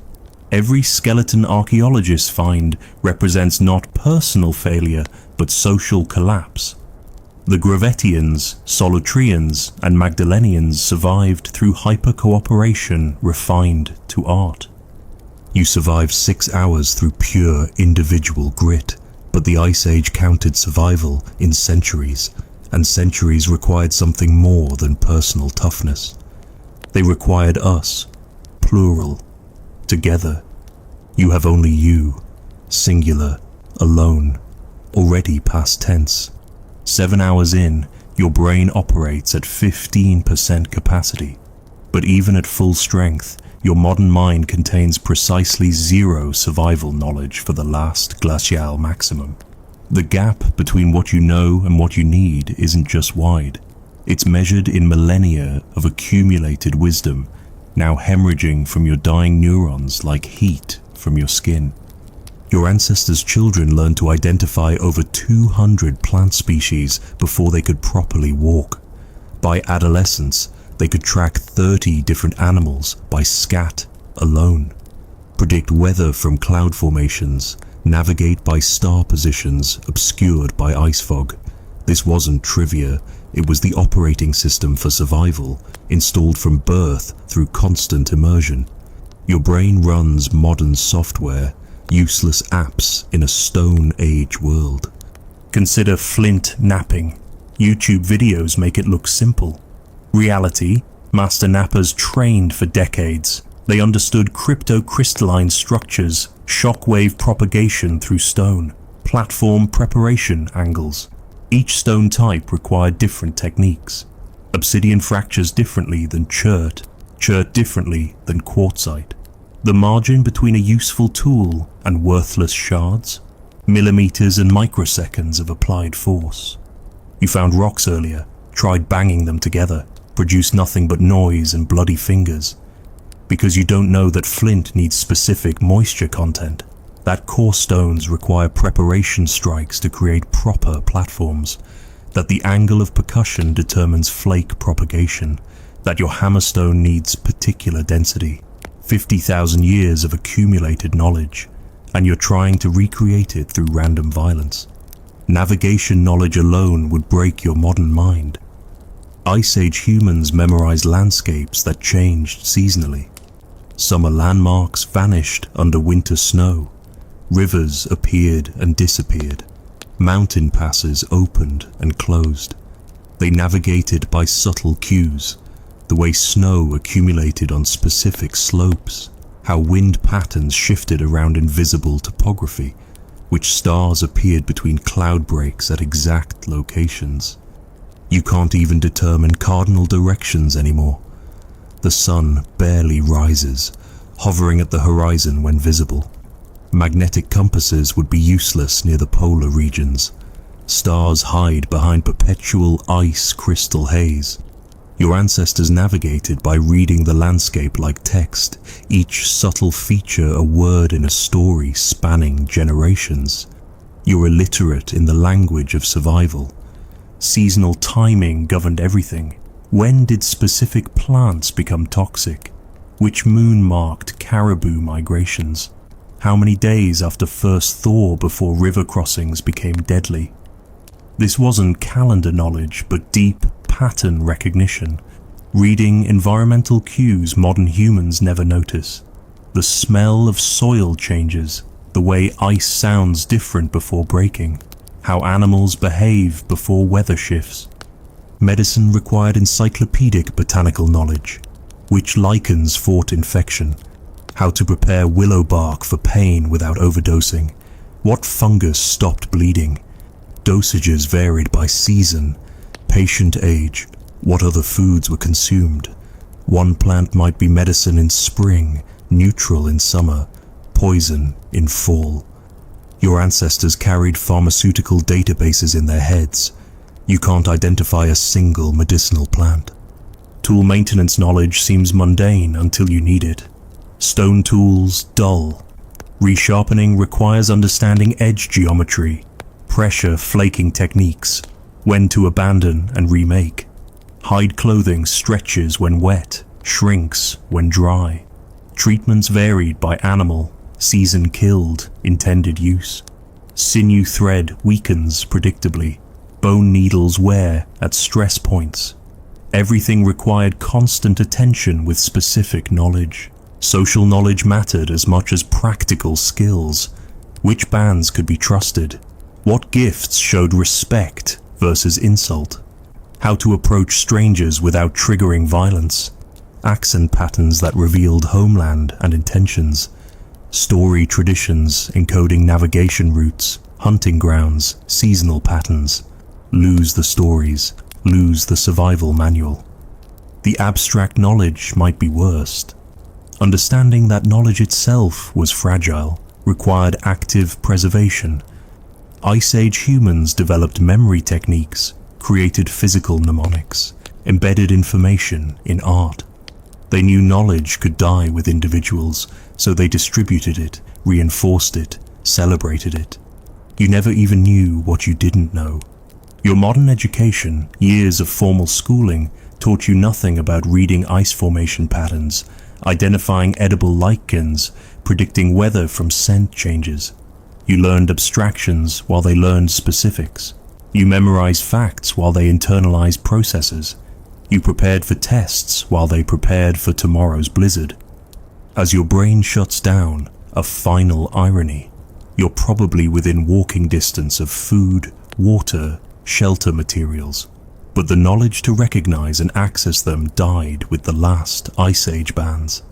Every skeleton archaeologists find represents not personal failure, but social collapse. The Gravettians, Solutrians, and Magdalenians survived through hyper-cooperation refined to art. You survived 6 hours through pure individual grit, but the Ice Age counted survival in centuries, and centuries required something more than personal toughness. They required us, plural, together. You have only you, singular, alone, already past tense. 7 hours in, your brain operates at 15% capacity. But even at full strength, your modern mind contains precisely 0 survival knowledge for the last glacial maximum. The gap between what you know and what you need isn't just wide. It's measured in millennia of accumulated wisdom, now hemorrhaging from your dying neurons like heat from your skin. Your ancestors' children learned to identify over 200 plant species before they could properly walk. By adolescence, they could track 30 different animals by scat alone, predict weather from cloud formations, navigate by star positions obscured by ice fog. This wasn't trivia, it was the operating system for survival, installed from birth through constant immersion. Your brain runs modern software, useless apps in a Stone Age world. Consider flint napping. YouTube videos make it look simple. Reality, master nappers trained for decades. They understood cryptocrystalline structures, shockwave propagation through stone, platform preparation angles. Each stone type required different techniques. Obsidian fractures differently than chert differently than quartzite. The margin between a useful tool and worthless shards? Millimeters and microseconds of applied force. You found rocks earlier, tried banging them together, produced nothing but noise and bloody fingers. Because you don't know that flint needs specific moisture content, that coarse stones require preparation strikes to create proper platforms, that the angle of percussion determines flake propagation, that your hammerstone needs particular density. 50,000 years of accumulated knowledge, and you're trying to recreate it through random violence. Navigation knowledge alone would break your modern mind. Ice Age humans memorized landscapes that changed seasonally. Summer landmarks vanished under winter snow. Rivers appeared and disappeared. Mountain passes opened and closed. They navigated by subtle cues, the way snow accumulated on specific slopes, how wind patterns shifted around invisible topography, which stars appeared between cloud breaks at exact locations. You can't even determine cardinal directions anymore. The sun barely rises, hovering at the horizon when visible. Magnetic compasses would be useless near the polar regions. Stars hide behind perpetual ice crystal haze. Your ancestors navigated by reading the landscape like text, each subtle feature a word in a story spanning generations. You're illiterate in the language of survival. Seasonal timing governed everything. When did specific plants become toxic? Which moon marked caribou migrations? How many days after first thaw before river crossings became deadly? This wasn't calendar knowledge, but deep pattern recognition, reading environmental cues modern humans never notice. The smell of soil changes, the way ice sounds different before breaking, how animals behave before weather shifts. Medicine required encyclopedic botanical knowledge, which lichens fought infection, how to prepare willow bark for pain without overdosing, what fungus stopped bleeding. Dosages varied by season, patient age, what other foods were consumed. One plant might be medicine in spring, neutral in summer, poison in fall. Your ancestors carried pharmaceutical databases in their heads. You can't identify a single medicinal plant. Tool maintenance knowledge seems mundane until you need it. Stone tools, dull. Resharpening requires understanding edge geometry, pressure flaking techniques, when to abandon and remake. Hide clothing stretches when wet, shrinks when dry. Treatments varied by animal, season killed, intended use. Sinew thread weakens predictably. Bone needles wear at stress points. Everything required constant attention with specific knowledge. Social knowledge mattered as much as practical skills. Which bands could be trusted? What gifts showed respect versus insult? How to approach strangers without triggering violence? Accent patterns that revealed homeland and intentions. Story traditions encoding navigation routes, hunting grounds, seasonal patterns. Lose the stories, lose the survival manual. The abstract knowledge might be worst. Understanding that knowledge itself was fragile required active preservation. Ice Age humans developed memory techniques, created physical mnemonics, embedded information in art. They knew knowledge could die with individuals, so they distributed it, reinforced it, celebrated it. You never even knew what you didn't know. Your modern education, years of formal schooling, taught you nothing about reading ice formation patterns, identifying edible lichens, predicting weather from scent changes. You learned abstractions while they learned specifics. You memorized facts while they internalized processes. You prepared for tests while they prepared for tomorrow's blizzard. As your brain shuts down, a final irony. You're probably within walking distance of food, water, shelter materials, but the knowledge to recognize and access them died with the last Ice Age bans.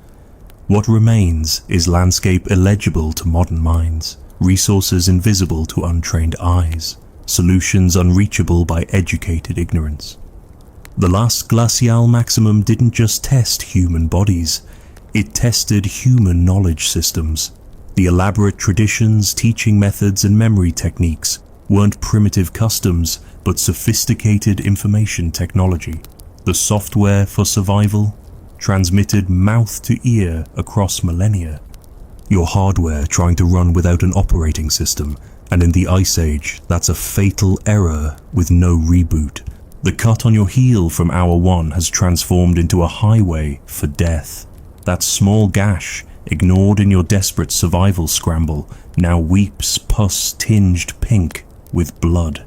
What remains is landscape illegible to modern minds, resources invisible to untrained eyes, solutions unreachable by educated ignorance. The last glacial maximum didn't just test human bodies, it tested human knowledge systems. The elaborate traditions, teaching methods, and memory techniques weren't primitive customs, but sophisticated information technology. The software for survival transmitted mouth to ear across millennia. Your hardware trying to run without an operating system, and in the Ice Age, that's a fatal error with no reboot. The cut on your heel from hour 1 has transformed into a highway for death. That small gash, ignored in your desperate survival scramble, now weeps pus-tinged pink with blood.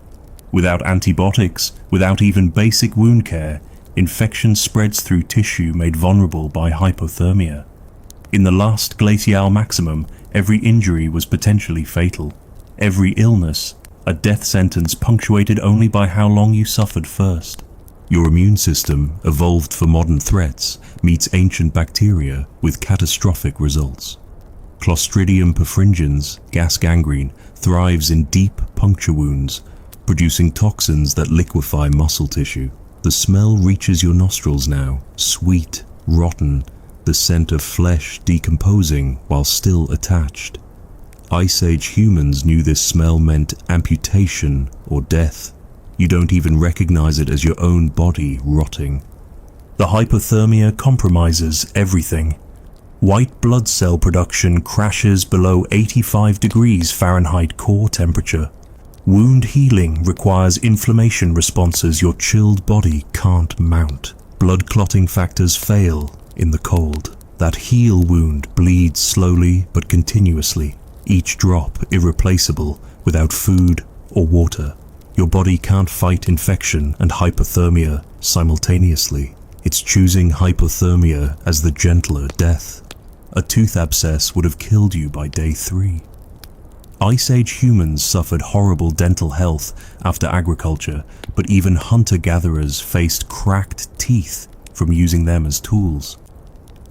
Without antibiotics, without even basic wound care, infection spreads through tissue made vulnerable by hypothermia. In the last glacial maximum, every injury was potentially fatal. Every illness, a death sentence punctuated only by how long you suffered first. Your immune system, evolved for modern threats, meets ancient bacteria with catastrophic results. Clostridium perfringens, gas gangrene, thrives in deep puncture wounds, producing toxins that liquefy muscle tissue. The smell reaches your nostrils now, sweet, rotten, the scent of flesh decomposing while still attached. Ice Age humans knew this smell meant amputation or death. You don't even recognize it as your own body rotting. The hypothermia compromises everything. White blood cell production crashes below 85 degrees Fahrenheit core temperature. Wound healing requires inflammation responses your chilled body can't mount. Blood clotting factors fail in the cold. That heel wound bleeds slowly but continuously, each drop irreplaceable without food or water. Your body can't fight infection and hypothermia simultaneously. It's choosing hypothermia as the gentler death. A tooth abscess would have killed you by day 3. Ice Age humans suffered horrible dental health after agriculture, but even hunter-gatherers faced cracked teeth from using them as tools.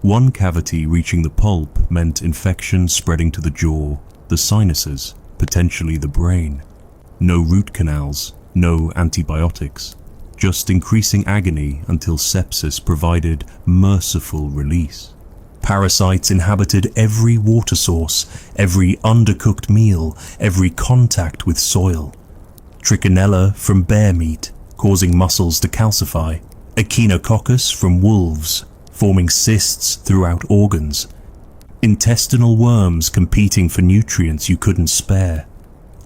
One cavity reaching the pulp meant infection spreading to the jaw, the sinuses, potentially the brain. No root canals, no antibiotics, just increasing agony until sepsis provided merciful release. Parasites inhabited every water source, every undercooked meal, every contact with soil. Trichinella from bear meat, causing muscles to calcify. Echinococcus from wolves, forming cysts throughout organs. Intestinal worms competing for nutrients you couldn't spare.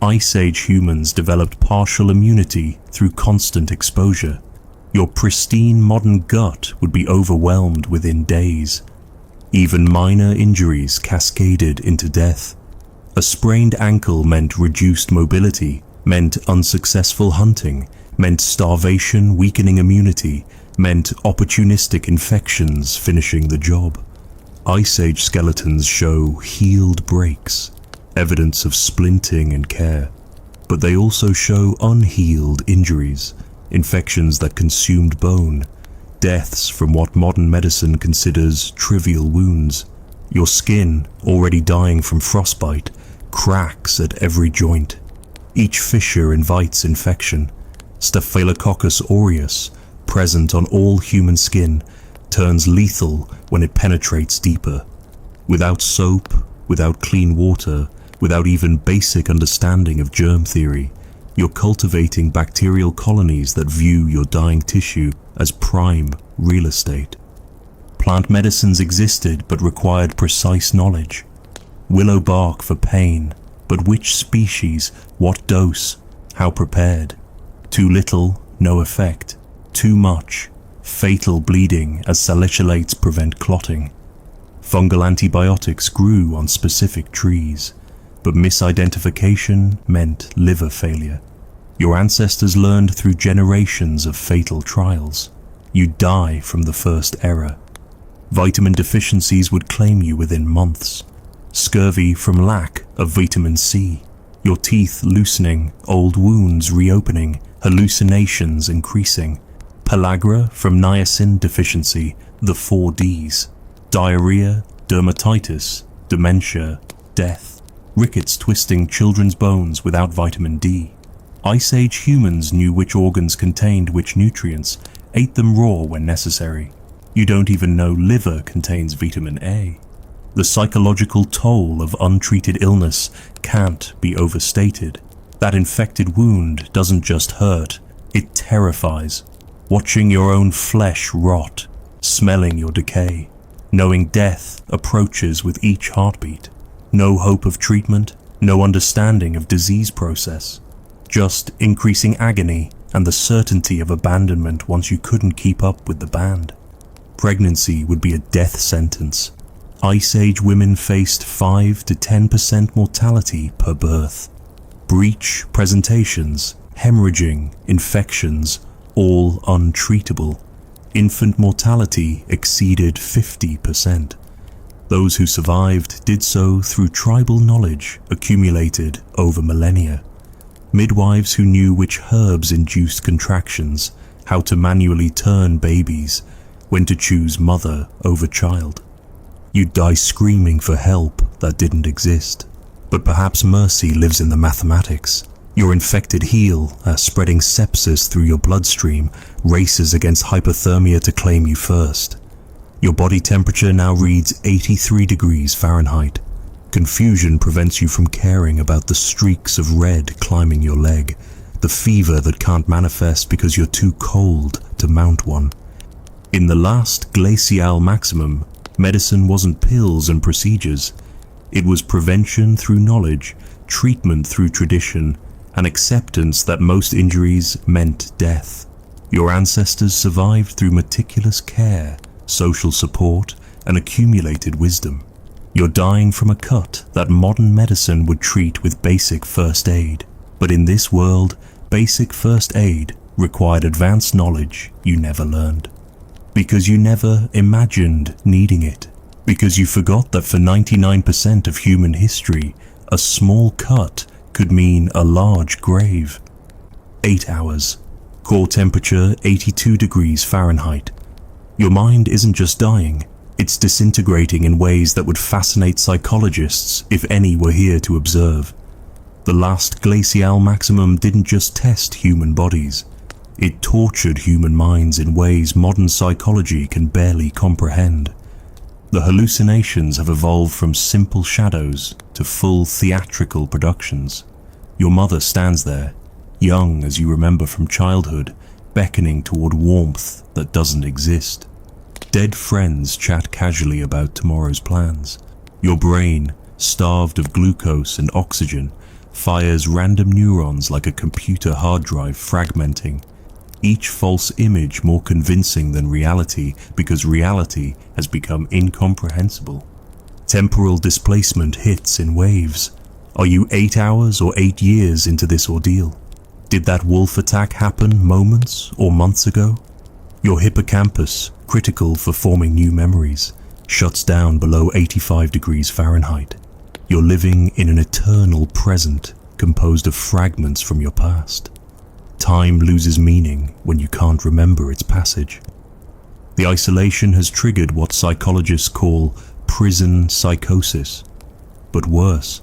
Ice Age humans developed partial immunity through constant exposure. Your pristine modern gut would be overwhelmed within days. Even minor injuries cascaded into death. A sprained ankle meant reduced mobility, meant unsuccessful hunting, meant starvation weakening immunity, meant opportunistic infections finishing the job. Ice Age skeletons show healed breaks, evidence of splinting and care, but they also show unhealed injuries, infections that consumed bone, deaths from what modern medicine considers trivial wounds. Your skin, already dying from frostbite, cracks at every joint. Each fissure invites infection. Staphylococcus aureus, present on all human skin, turns lethal when it penetrates deeper. Without soap, without clean water, without even basic understanding of germ theory, you're cultivating bacterial colonies that view your dying tissue as prime real estate. Plant medicines existed but required precise knowledge. Willow bark for pain, but which species, what dose, how prepared? Too little, no effect. Too much, fatal bleeding as salicylates prevent clotting. Fungal antibiotics grew on specific trees, but misidentification meant liver failure. Your ancestors learned through generations of fatal trials. You die from the first error. Vitamin deficiencies would claim you within months. Scurvy from lack of vitamin C, your teeth loosening, old wounds reopening, hallucinations increasing. Pellagra from niacin deficiency, the 4 Ds. Diarrhea, dermatitis, dementia, death. Rickets twisting children's bones without vitamin D. Ice Age humans knew which organs contained which nutrients, ate them raw when necessary. You don't even know liver contains vitamin A. The psychological toll of untreated illness can't be overstated. That infected wound doesn't just hurt, it terrifies. Watching your own flesh rot, smelling your decay, knowing death approaches with each heartbeat. No hope of treatment, no understanding of disease process. Just increasing agony and the certainty of abandonment once you couldn't keep up with the band. Pregnancy would be a death sentence. Ice Age women faced 5 to 10% mortality per birth. Breech presentations, hemorrhaging, infections, all untreatable. Infant mortality exceeded 50%. Those who survived did so through tribal knowledge accumulated over millennia. Midwives who knew which herbs induced contractions, how to manually turn babies, when to choose mother over child. You'd die screaming for help that didn't exist. But perhaps mercy lives in the mathematics. Your infected heel, as spreading sepsis through your bloodstream, races against hypothermia to claim you first. Your body temperature now reads 83 degrees Fahrenheit. Confusion prevents you from caring about the streaks of red climbing your leg, the fever that can't manifest because you're too cold to mount one. In the last glacial maximum, medicine wasn't pills and procedures. It was prevention through knowledge, treatment through tradition, and acceptance that most injuries meant death. Your ancestors survived through meticulous care, social support, and accumulated wisdom. You're dying from a cut that modern medicine would treat with basic first aid. But in this world, basic first aid required advanced knowledge you never learned. Because you never imagined needing it. Because you forgot that for 99% of human history, a small cut could mean a large grave. 8 hours. Core temperature 82 degrees Fahrenheit. Your mind isn't just dying, it's disintegrating in ways that would fascinate psychologists if any were here to observe. The last glacial maximum didn't just test human bodies. It tortured human minds in ways modern psychology can barely comprehend. The hallucinations have evolved from simple shadows to full theatrical productions. Your mother stands there, young as you remember from childhood, beckoning toward warmth that doesn't exist. Dead friends chat casually about tomorrow's plans. Your brain, starved of glucose and oxygen, fires random neurons like a computer hard drive fragmenting. Each false image more convincing than reality because reality has become incomprehensible. Temporal displacement hits in waves. Are you 8 hours or 8 years into this ordeal? Did that wolf attack happen moments or months ago? Your hippocampus, critical for forming new memories, shuts down below 85 degrees Fahrenheit. You're living in an eternal present composed of fragments from your past. Time loses meaning when you can't remember its passage. The isolation has triggered what psychologists call prison psychosis. But worse,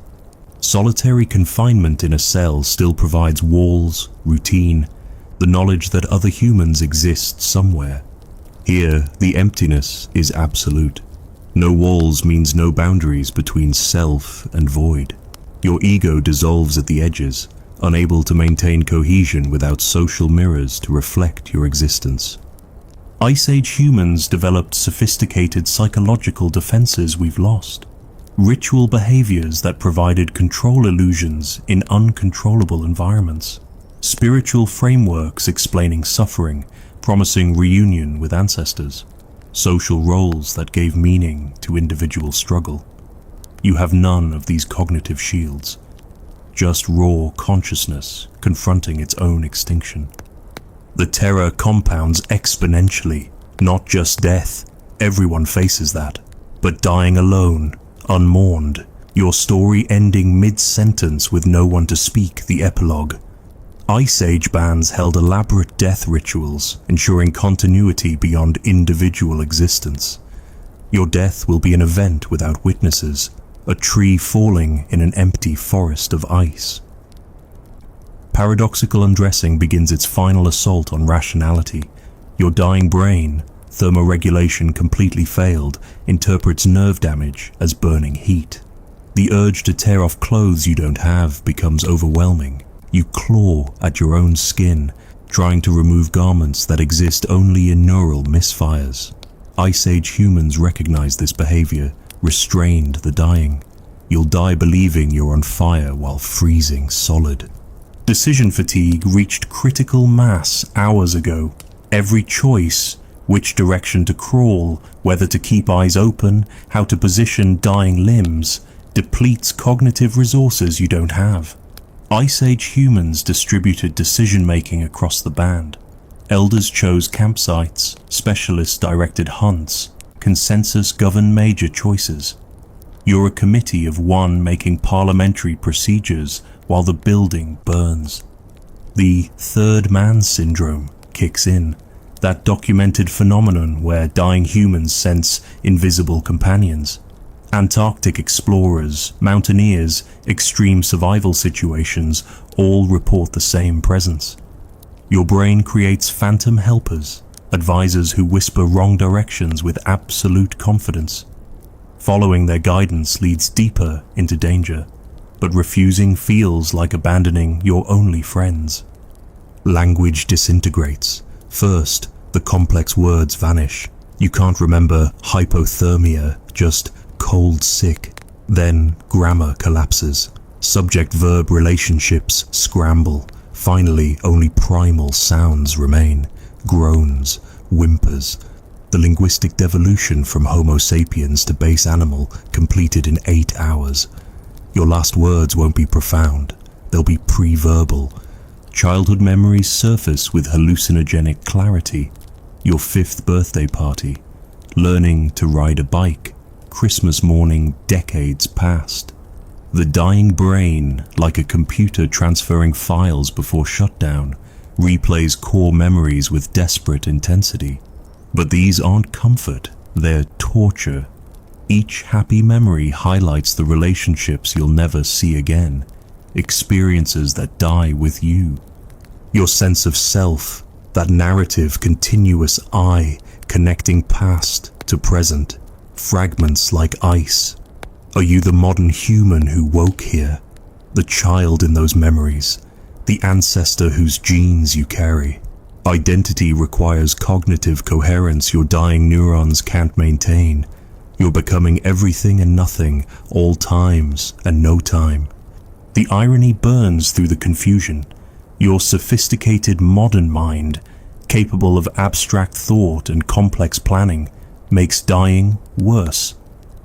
solitary confinement in a cell still provides walls, routine, the knowledge that other humans exist somewhere. Here, the emptiness is absolute. No walls means no boundaries between self and void. Your ego dissolves at the edges, unable to maintain cohesion without social mirrors to reflect your existence. Ice Age humans developed sophisticated psychological defenses we've lost. Ritual behaviors that provided control illusions in uncontrollable environments. Spiritual frameworks explaining suffering, promising reunion with ancestors. Social roles that gave meaning to individual struggle. You have none of these cognitive shields. Just raw consciousness confronting its own extinction. The terror compounds exponentially, not just death, Everyone faces that. But dying alone, unmourned, your story ending mid-sentence with no one to speak the epilogue. Ice Age bands held elaborate death rituals, ensuring continuity beyond individual existence. Your death will be an event without witnesses, a tree falling in an empty forest of ice. Paradoxical undressing begins its final assault on rationality. Your dying brain, thermoregulation completely failed, interprets nerve damage as burning heat. The urge to tear off clothes you don't have becomes overwhelming. You claw at your own skin, trying to remove garments that exist only in neural misfires. Ice Age humans recognize this behavior, restrained the dying. You'll die believing you're on fire while freezing solid. Decision fatigue reached critical mass hours ago. Every choice, which direction to crawl, whether to keep eyes open, how to position dying limbs, depletes cognitive resources you don't have. Ice Age humans distributed decision-making across the band. Elders chose campsites, specialists directed hunts, consensus governed major choices. You're a committee of one making parliamentary procedures while the building burns. The third man syndrome kicks in, that documented phenomenon where dying humans sense invisible companions. Antarctic explorers, mountaineers, extreme survival situations all report the same presence. Your brain creates phantom helpers, advisors who whisper wrong directions with absolute confidence. Following their guidance leads deeper into danger, but refusing feels like abandoning your only friends. Language disintegrates. First, the complex words vanish. You can't remember hypothermia, just cold sick. Then grammar collapses. Subject-verb relationships scramble. Finally, only primal sounds remain. Groans, whimpers. The linguistic devolution from Homo sapiens to base animal completed in 8 hours. Your last words won't be profound. They'll be pre-verbal. Childhood memories surface with hallucinogenic clarity. Your 5th birthday party. Learning to ride a bike. Christmas morning decades past. The dying brain, like a computer transferring files before shutdown, replays core memories with desperate intensity. But these aren't comfort, they're torture. Each happy memory highlights the relationships you'll never see again, experiences that die with you. Your sense of self, that narrative continuous I, connecting past to present, fragments like ice. Are you the modern human who woke here? The child in those memories? The ancestor whose genes you carry? Identity requires cognitive coherence your dying neurons can't maintain. You're becoming everything and nothing, all times and no time. The irony burns through the confusion. Your sophisticated modern mind, capable of abstract thought and complex planning, makes dying worse.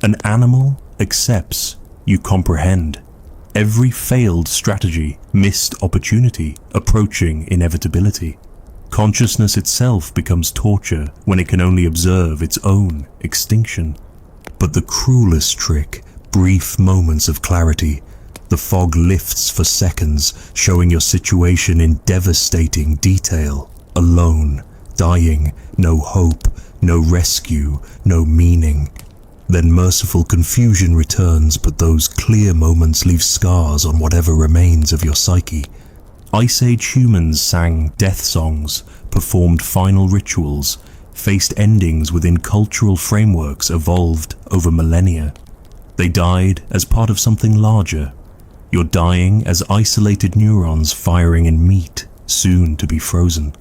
An animal accepts, you comprehend. Every failed strategy, missed opportunity, approaching inevitability. Consciousness itself becomes torture when it can only observe its own extinction. But the cruelest trick, brief moments of clarity. The fog lifts for seconds, showing your situation in devastating detail. Alone, dying, no hope, no rescue, no meaning. Then merciful confusion returns, but those clear moments leave scars on whatever remains of your psyche. Ice Age humans sang death songs, performed final rituals, faced endings within cultural frameworks evolved over millennia. They died as part of something larger. You're dying as isolated neurons firing in meat, soon to be frozen.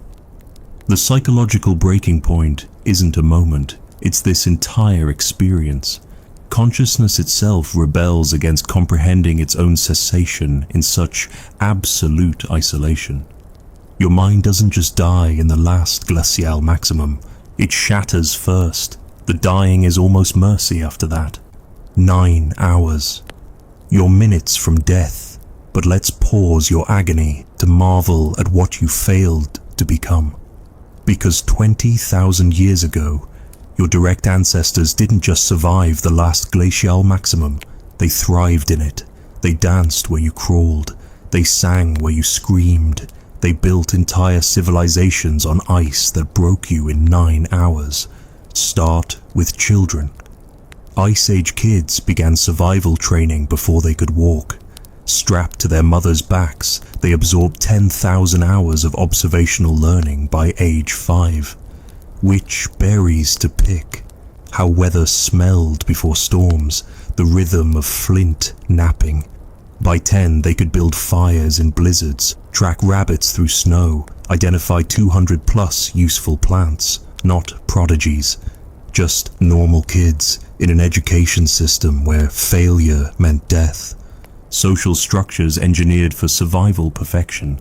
The psychological breaking point isn't a moment, it's this entire experience. Consciousness itself rebels against comprehending its own cessation in such absolute isolation. Your mind doesn't just die in the last glacial maximum, it shatters first. The dying is almost mercy after that. 9 hours. You're minutes from death, but let's pause your agony to marvel at what you failed to become. Because 20,000 years ago, Your direct ancestors didn't just survive the last glacial maximum, they thrived in it. They danced where you crawled. They sang where you screamed. They built entire civilizations on ice that broke you in 9 hours. Start with children. Ice Age kids began survival training before they could walk. Strapped to their mothers' backs, they absorbed 10,000 hours of observational learning by age 5. Which berries to pick, how weather smelled before storms, the rhythm of flint napping. By 10, they could build fires in blizzards, track rabbits through snow, identify 200 plus useful plants, not prodigies, just normal kids in an education system where failure meant death. Social structures engineered for survival perfection.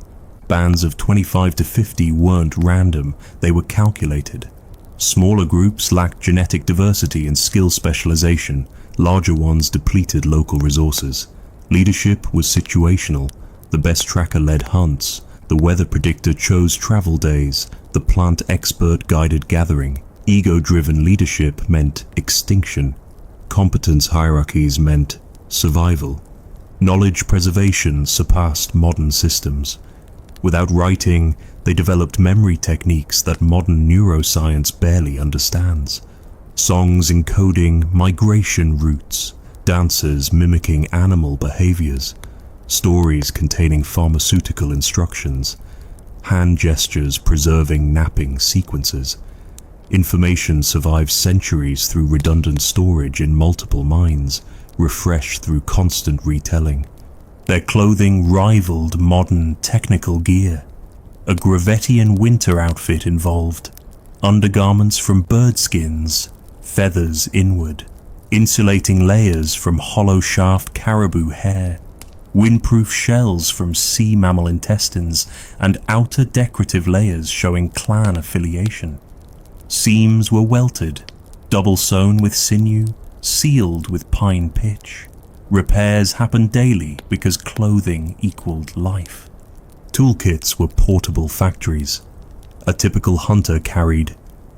Bands of 25 to 50 weren't random, they were calculated. Smaller groups lacked genetic diversity and skill specialization, larger ones depleted local resources. Leadership was situational. The best tracker led hunts, the weather predictor chose travel days, the plant expert guided gathering. Ego-driven leadership meant extinction. Competence hierarchies meant survival. Knowledge preservation surpassed modern systems. Without writing, they developed memory techniques that modern neuroscience barely understands. Songs encoding migration routes, dances mimicking animal behaviors, stories containing pharmaceutical instructions, hand gestures preserving napping sequences. Information survives centuries through redundant storage in multiple minds, refreshed through constant retelling. Their clothing rivaled modern technical gear. A Gravettian winter outfit involved undergarments from bird skins, feathers inward, insulating layers from hollow shaft caribou hair, windproof shells from sea mammal intestines, and outer decorative layers showing clan affiliation. Seams were welted, double sewn with sinew, sealed with pine pitch. Repairs happened daily because clothing equaled life. Toolkits were portable factories. A typical hunter carried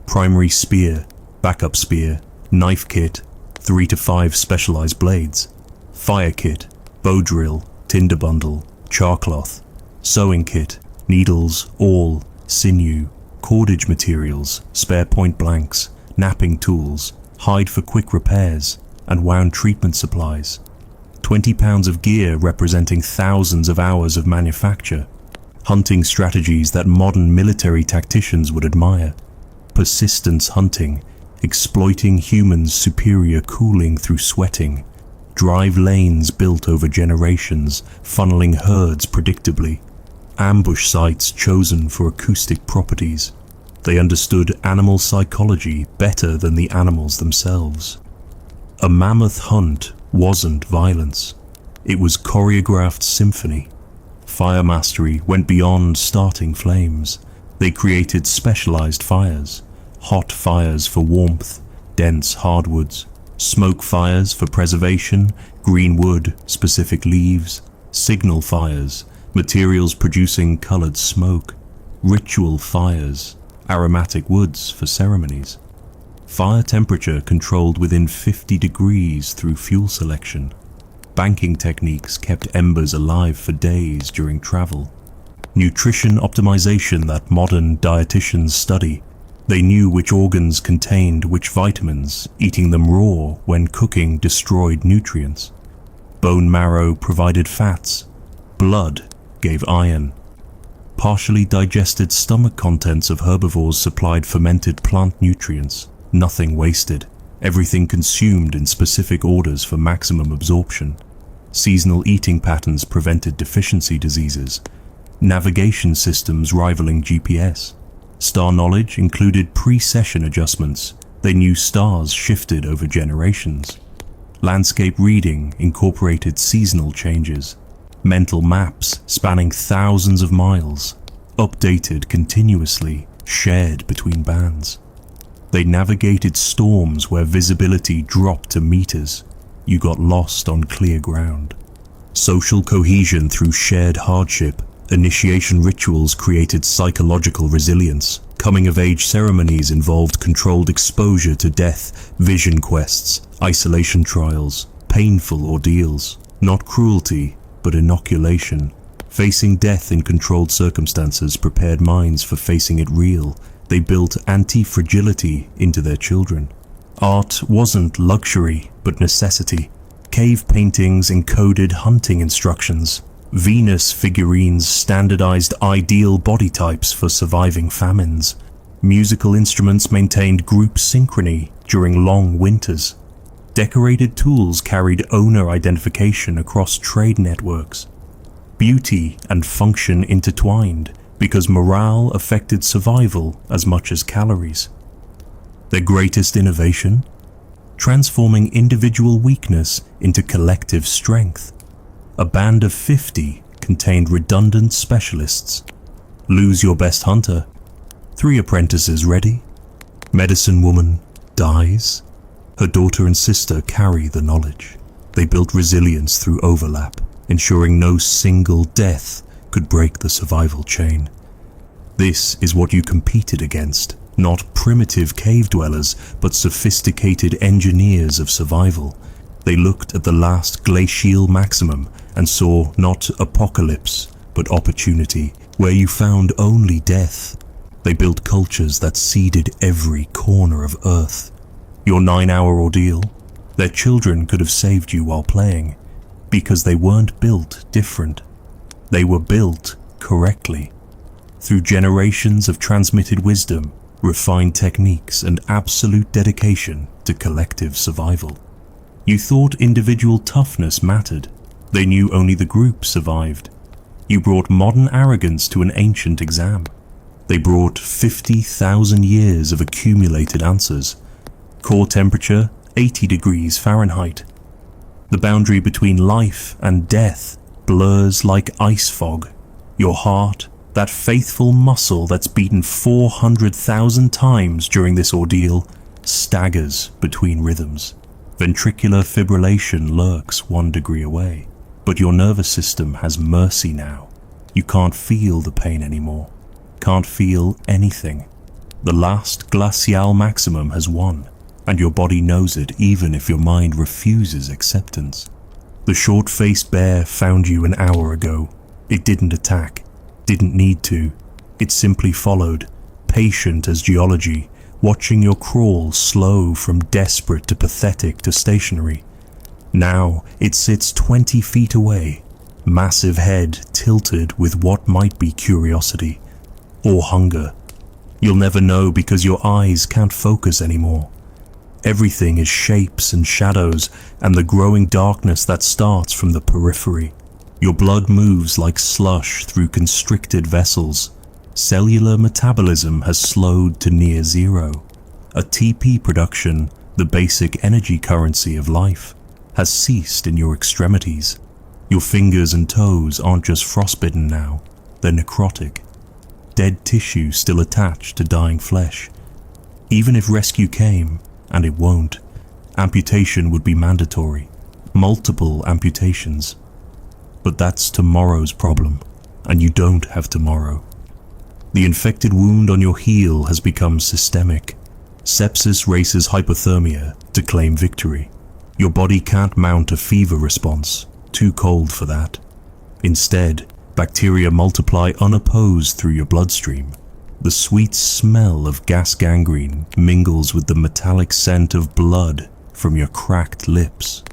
primary spear, backup spear, knife kit, 3 to 5 specialized blades, fire kit, bow drill, tinder bundle, char cloth, sewing kit, needles, awl, sinew, cordage materials, spare point blanks, napping tools, hide for quick repairs, and wound treatment supplies. 20 pounds of gear representing thousands of hours of manufacture. Hunting strategies that modern military tacticians would admire. Persistence hunting, exploiting humans' superior cooling through sweating. Drive lanes built over generations, funneling herds predictably. Ambush sites chosen for acoustic properties. They understood animal psychology better than the animals themselves. A mammoth hunt wasn't violence. It was choreographed symphony. Fire mastery went beyond starting flames. They created specialized fires. Hot fires for warmth, dense hardwoods. Smoke fires for preservation, green wood, specific leaves. Signal fires, materials producing colored smoke. Ritual fires, aromatic woods for ceremonies. Fire temperature controlled within 50 degrees through fuel selection. Banking techniques kept embers alive for days during travel. Nutrition optimization that modern dietitians study. They knew which organs contained which vitamins, eating them raw when cooking destroyed nutrients. Bone marrow provided fats. Blood gave iron. Partially digested stomach contents of herbivores supplied fermented plant nutrients. Nothing wasted. Everything consumed in specific orders for maximum absorption. Seasonal eating patterns prevented deficiency diseases. Navigation systems rivaling GPS. Star knowledge included pre-session adjustments. They knew stars shifted over generations. Landscape reading incorporated seasonal changes. Mental maps spanning thousands of miles, updated continuously, shared between bands. They navigated storms where visibility dropped to meters. You got lost on clear ground. Social cohesion through shared hardship. Initiation rituals created psychological resilience. Coming-of-age ceremonies involved controlled exposure to death, vision quests, isolation trials, painful ordeals, not cruelty, but inoculation. Facing death in controlled circumstances prepared minds for facing it real. They built anti-fragility into their children. Art wasn't luxury, but necessity. Cave paintings encoded hunting instructions. Venus figurines standardized ideal body types for surviving famines. Musical instruments maintained group synchrony during long winters. Decorated tools carried owner identification across trade networks. Beauty and function intertwined because morale affected survival as much as calories. Their greatest innovation? Transforming individual weakness into collective strength. A band of 50 contained redundant specialists. Lose your best hunter. 3 apprentices ready. Medicine woman dies. Her daughter and sister carry the knowledge. They built resilience through overlap, ensuring no single death could break the survival chain. This is what you competed against, not primitive cave dwellers, but sophisticated engineers of survival. They looked at the last glacial maximum and saw not apocalypse, but opportunity, where you found only death. They built cultures that seeded every corner of Earth. Your 9-hour ordeal? Their children could have saved you while playing, because they weren't built different. They were built correctly. Through generations of transmitted wisdom, refined techniques, and absolute dedication to collective survival. You thought individual toughness mattered. They knew only the group survived. You brought modern arrogance to an ancient exam. They brought 50,000 years of accumulated answers. Core temperature, 80 degrees Fahrenheit. The boundary between life and death blurs like ice fog. Your heart, that faithful muscle that's beaten 400,000 times during this ordeal, staggers between rhythms. Ventricular fibrillation lurks 1 degree away. But your nervous system has mercy now. You can't feel the pain anymore. Can't feel anything. The last glacial maximum has won, and your body knows it even if your mind refuses acceptance. The short-faced bear found you an hour ago. It didn't attack, didn't need to. It simply followed, patient as geology, watching your crawl slow from desperate to pathetic to stationary. Now it sits 20 feet away, massive head tilted with what might be curiosity or hunger. You'll never know because your eyes can't focus anymore. Everything is shapes and shadows and the growing darkness that starts from the periphery. Your blood moves like slush through constricted vessels. Cellular metabolism has slowed to near zero. ATP production, the basic energy currency of life, has ceased in your extremities. Your fingers and toes aren't just frostbitten now, they're necrotic. Dead tissue still attached to dying flesh. Even if rescue came, and it won't, amputation would be mandatory. Multiple amputations. But that's tomorrow's problem, and you don't have tomorrow. The infected wound on your heel has become systemic. Sepsis races hypothermia to claim victory. Your body can't mount a fever response, too cold for that. Instead, bacteria multiply unopposed through your bloodstream. The sweet smell of gas gangrene mingles with the metallic scent of blood from your cracked lips.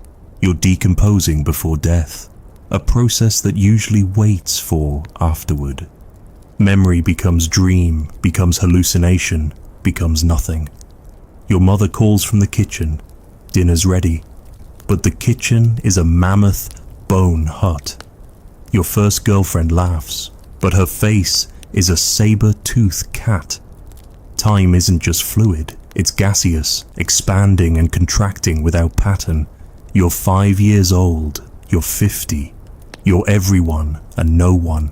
You're decomposing before death, a process that usually waits for afterward. Memory becomes dream, becomes hallucination, becomes nothing. Your mother calls from the kitchen. Dinner's ready. But the kitchen is a mammoth bone hut. Your first girlfriend laughs, but her face is a saber-toothed cat. Time isn't just fluid, it's gaseous, expanding and contracting without pattern. You're 5 years old, you're 50. You're everyone and no one.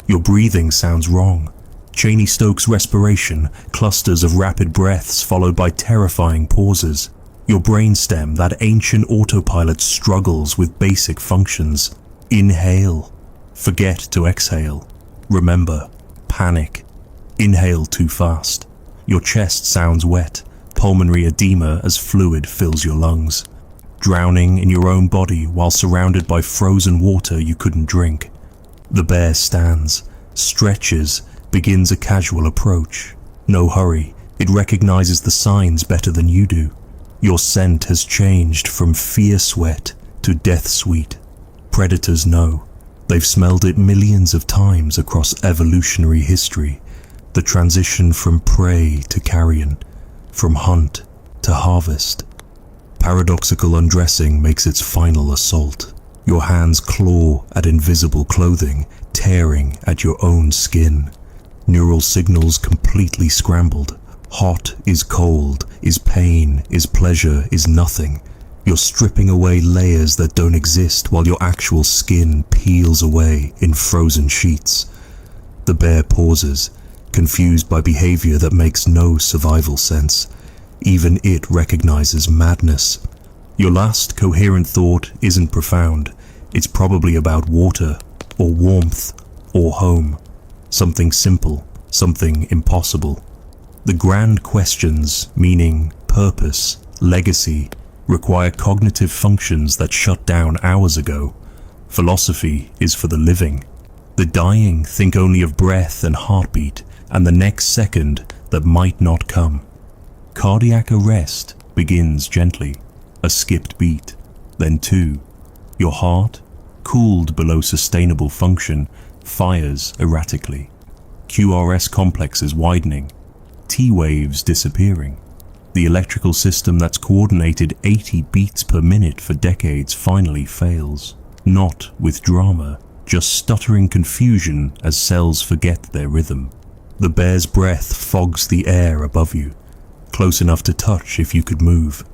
Your breathing sounds wrong. Cheney-Stokes respiration, clusters of rapid breaths followed by terrifying pauses. Your brainstem, that ancient autopilot, struggles with basic functions. Inhale. Forget to exhale. Remember, panic. Inhale too fast. Your chest sounds wet, pulmonary edema as fluid fills your lungs. Drowning in your own body while surrounded by frozen water you couldn't drink. The bear stands, stretches, begins a casual approach. No hurry, it recognizes the signs better than you do. Your scent has changed from fear sweat to death sweet. Predators know. They've smelled it millions of times across evolutionary history. The transition from prey to carrion, from hunt to harvest. Paradoxical undressing makes its final assault. Your hands claw at invisible clothing, tearing at your own skin. Neural signals completely scrambled. Hot is cold, is pain, is pleasure, is nothing. You're stripping away layers that don't exist while your actual skin peels away in frozen sheets. The bear pauses, confused by behavior that makes no survival sense. Even it recognizes madness. Your last coherent thought isn't profound. It's probably about water, or warmth, or home. Something simple, something impossible. The grand questions, meaning, purpose, legacy, require cognitive functions that shut down hours ago. Philosophy is for the living. The dying think only of breath and heartbeat, and the next second that might not come. Cardiac arrest begins gently, a skipped beat, then two. Your heart, cooled below sustainable function, fires erratically. QRS complexes widening, T-waves disappearing. The electrical system that's coordinated 80 beats per minute for decades finally fails. Not with drama, just stuttering confusion as cells forget their rhythm. The bear's breath fogs the air above you, close enough to touch if you could move.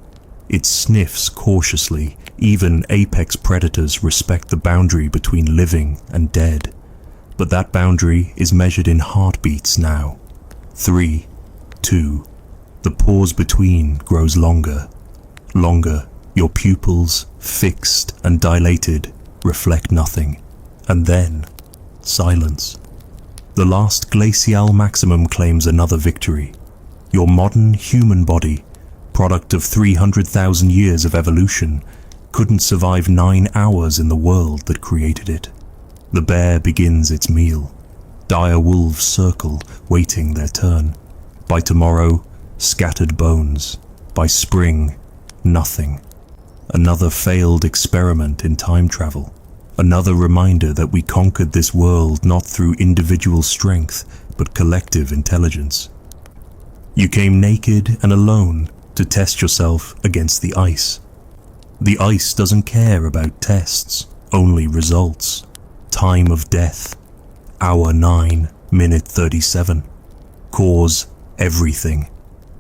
It sniffs cautiously. Even apex predators respect the boundary between living and dead. But that boundary is measured in heartbeats now. 3, 2. The pause between grows longer. Longer. Your pupils, fixed and dilated, reflect nothing. And then, silence. The last glacial maximum claims another victory. Your modern human body, product of 300,000 years of evolution, couldn't survive 9 hours in the world that created it. The bear begins its meal. Dire wolves circle, waiting their turn. By tomorrow, scattered bones. By spring, nothing. Another failed experiment in time travel. Another reminder that we conquered this world not through individual strength, but collective intelligence. You came naked and alone to test yourself against the ice. The ice doesn't care about tests, only results. Time of death. Hour 9, minute 37. Cause, everything.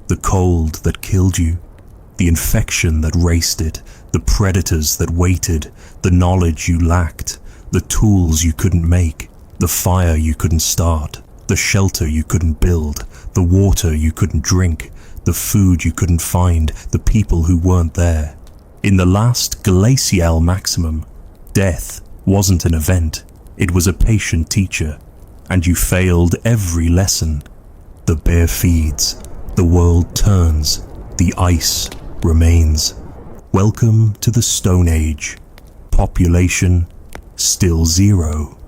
The cold that killed you. The infection that raced it. The predators that waited. The knowledge you lacked. The tools you couldn't make. The fire you couldn't start. The shelter you couldn't build. The water you couldn't drink. The food you couldn't find. The people who weren't there. In the last glacial maximum, death wasn't an event. It was a patient teacher. And you failed every lesson. The bear feeds. The world turns. The ice remains. Welcome to the Stone Age. Population still 0.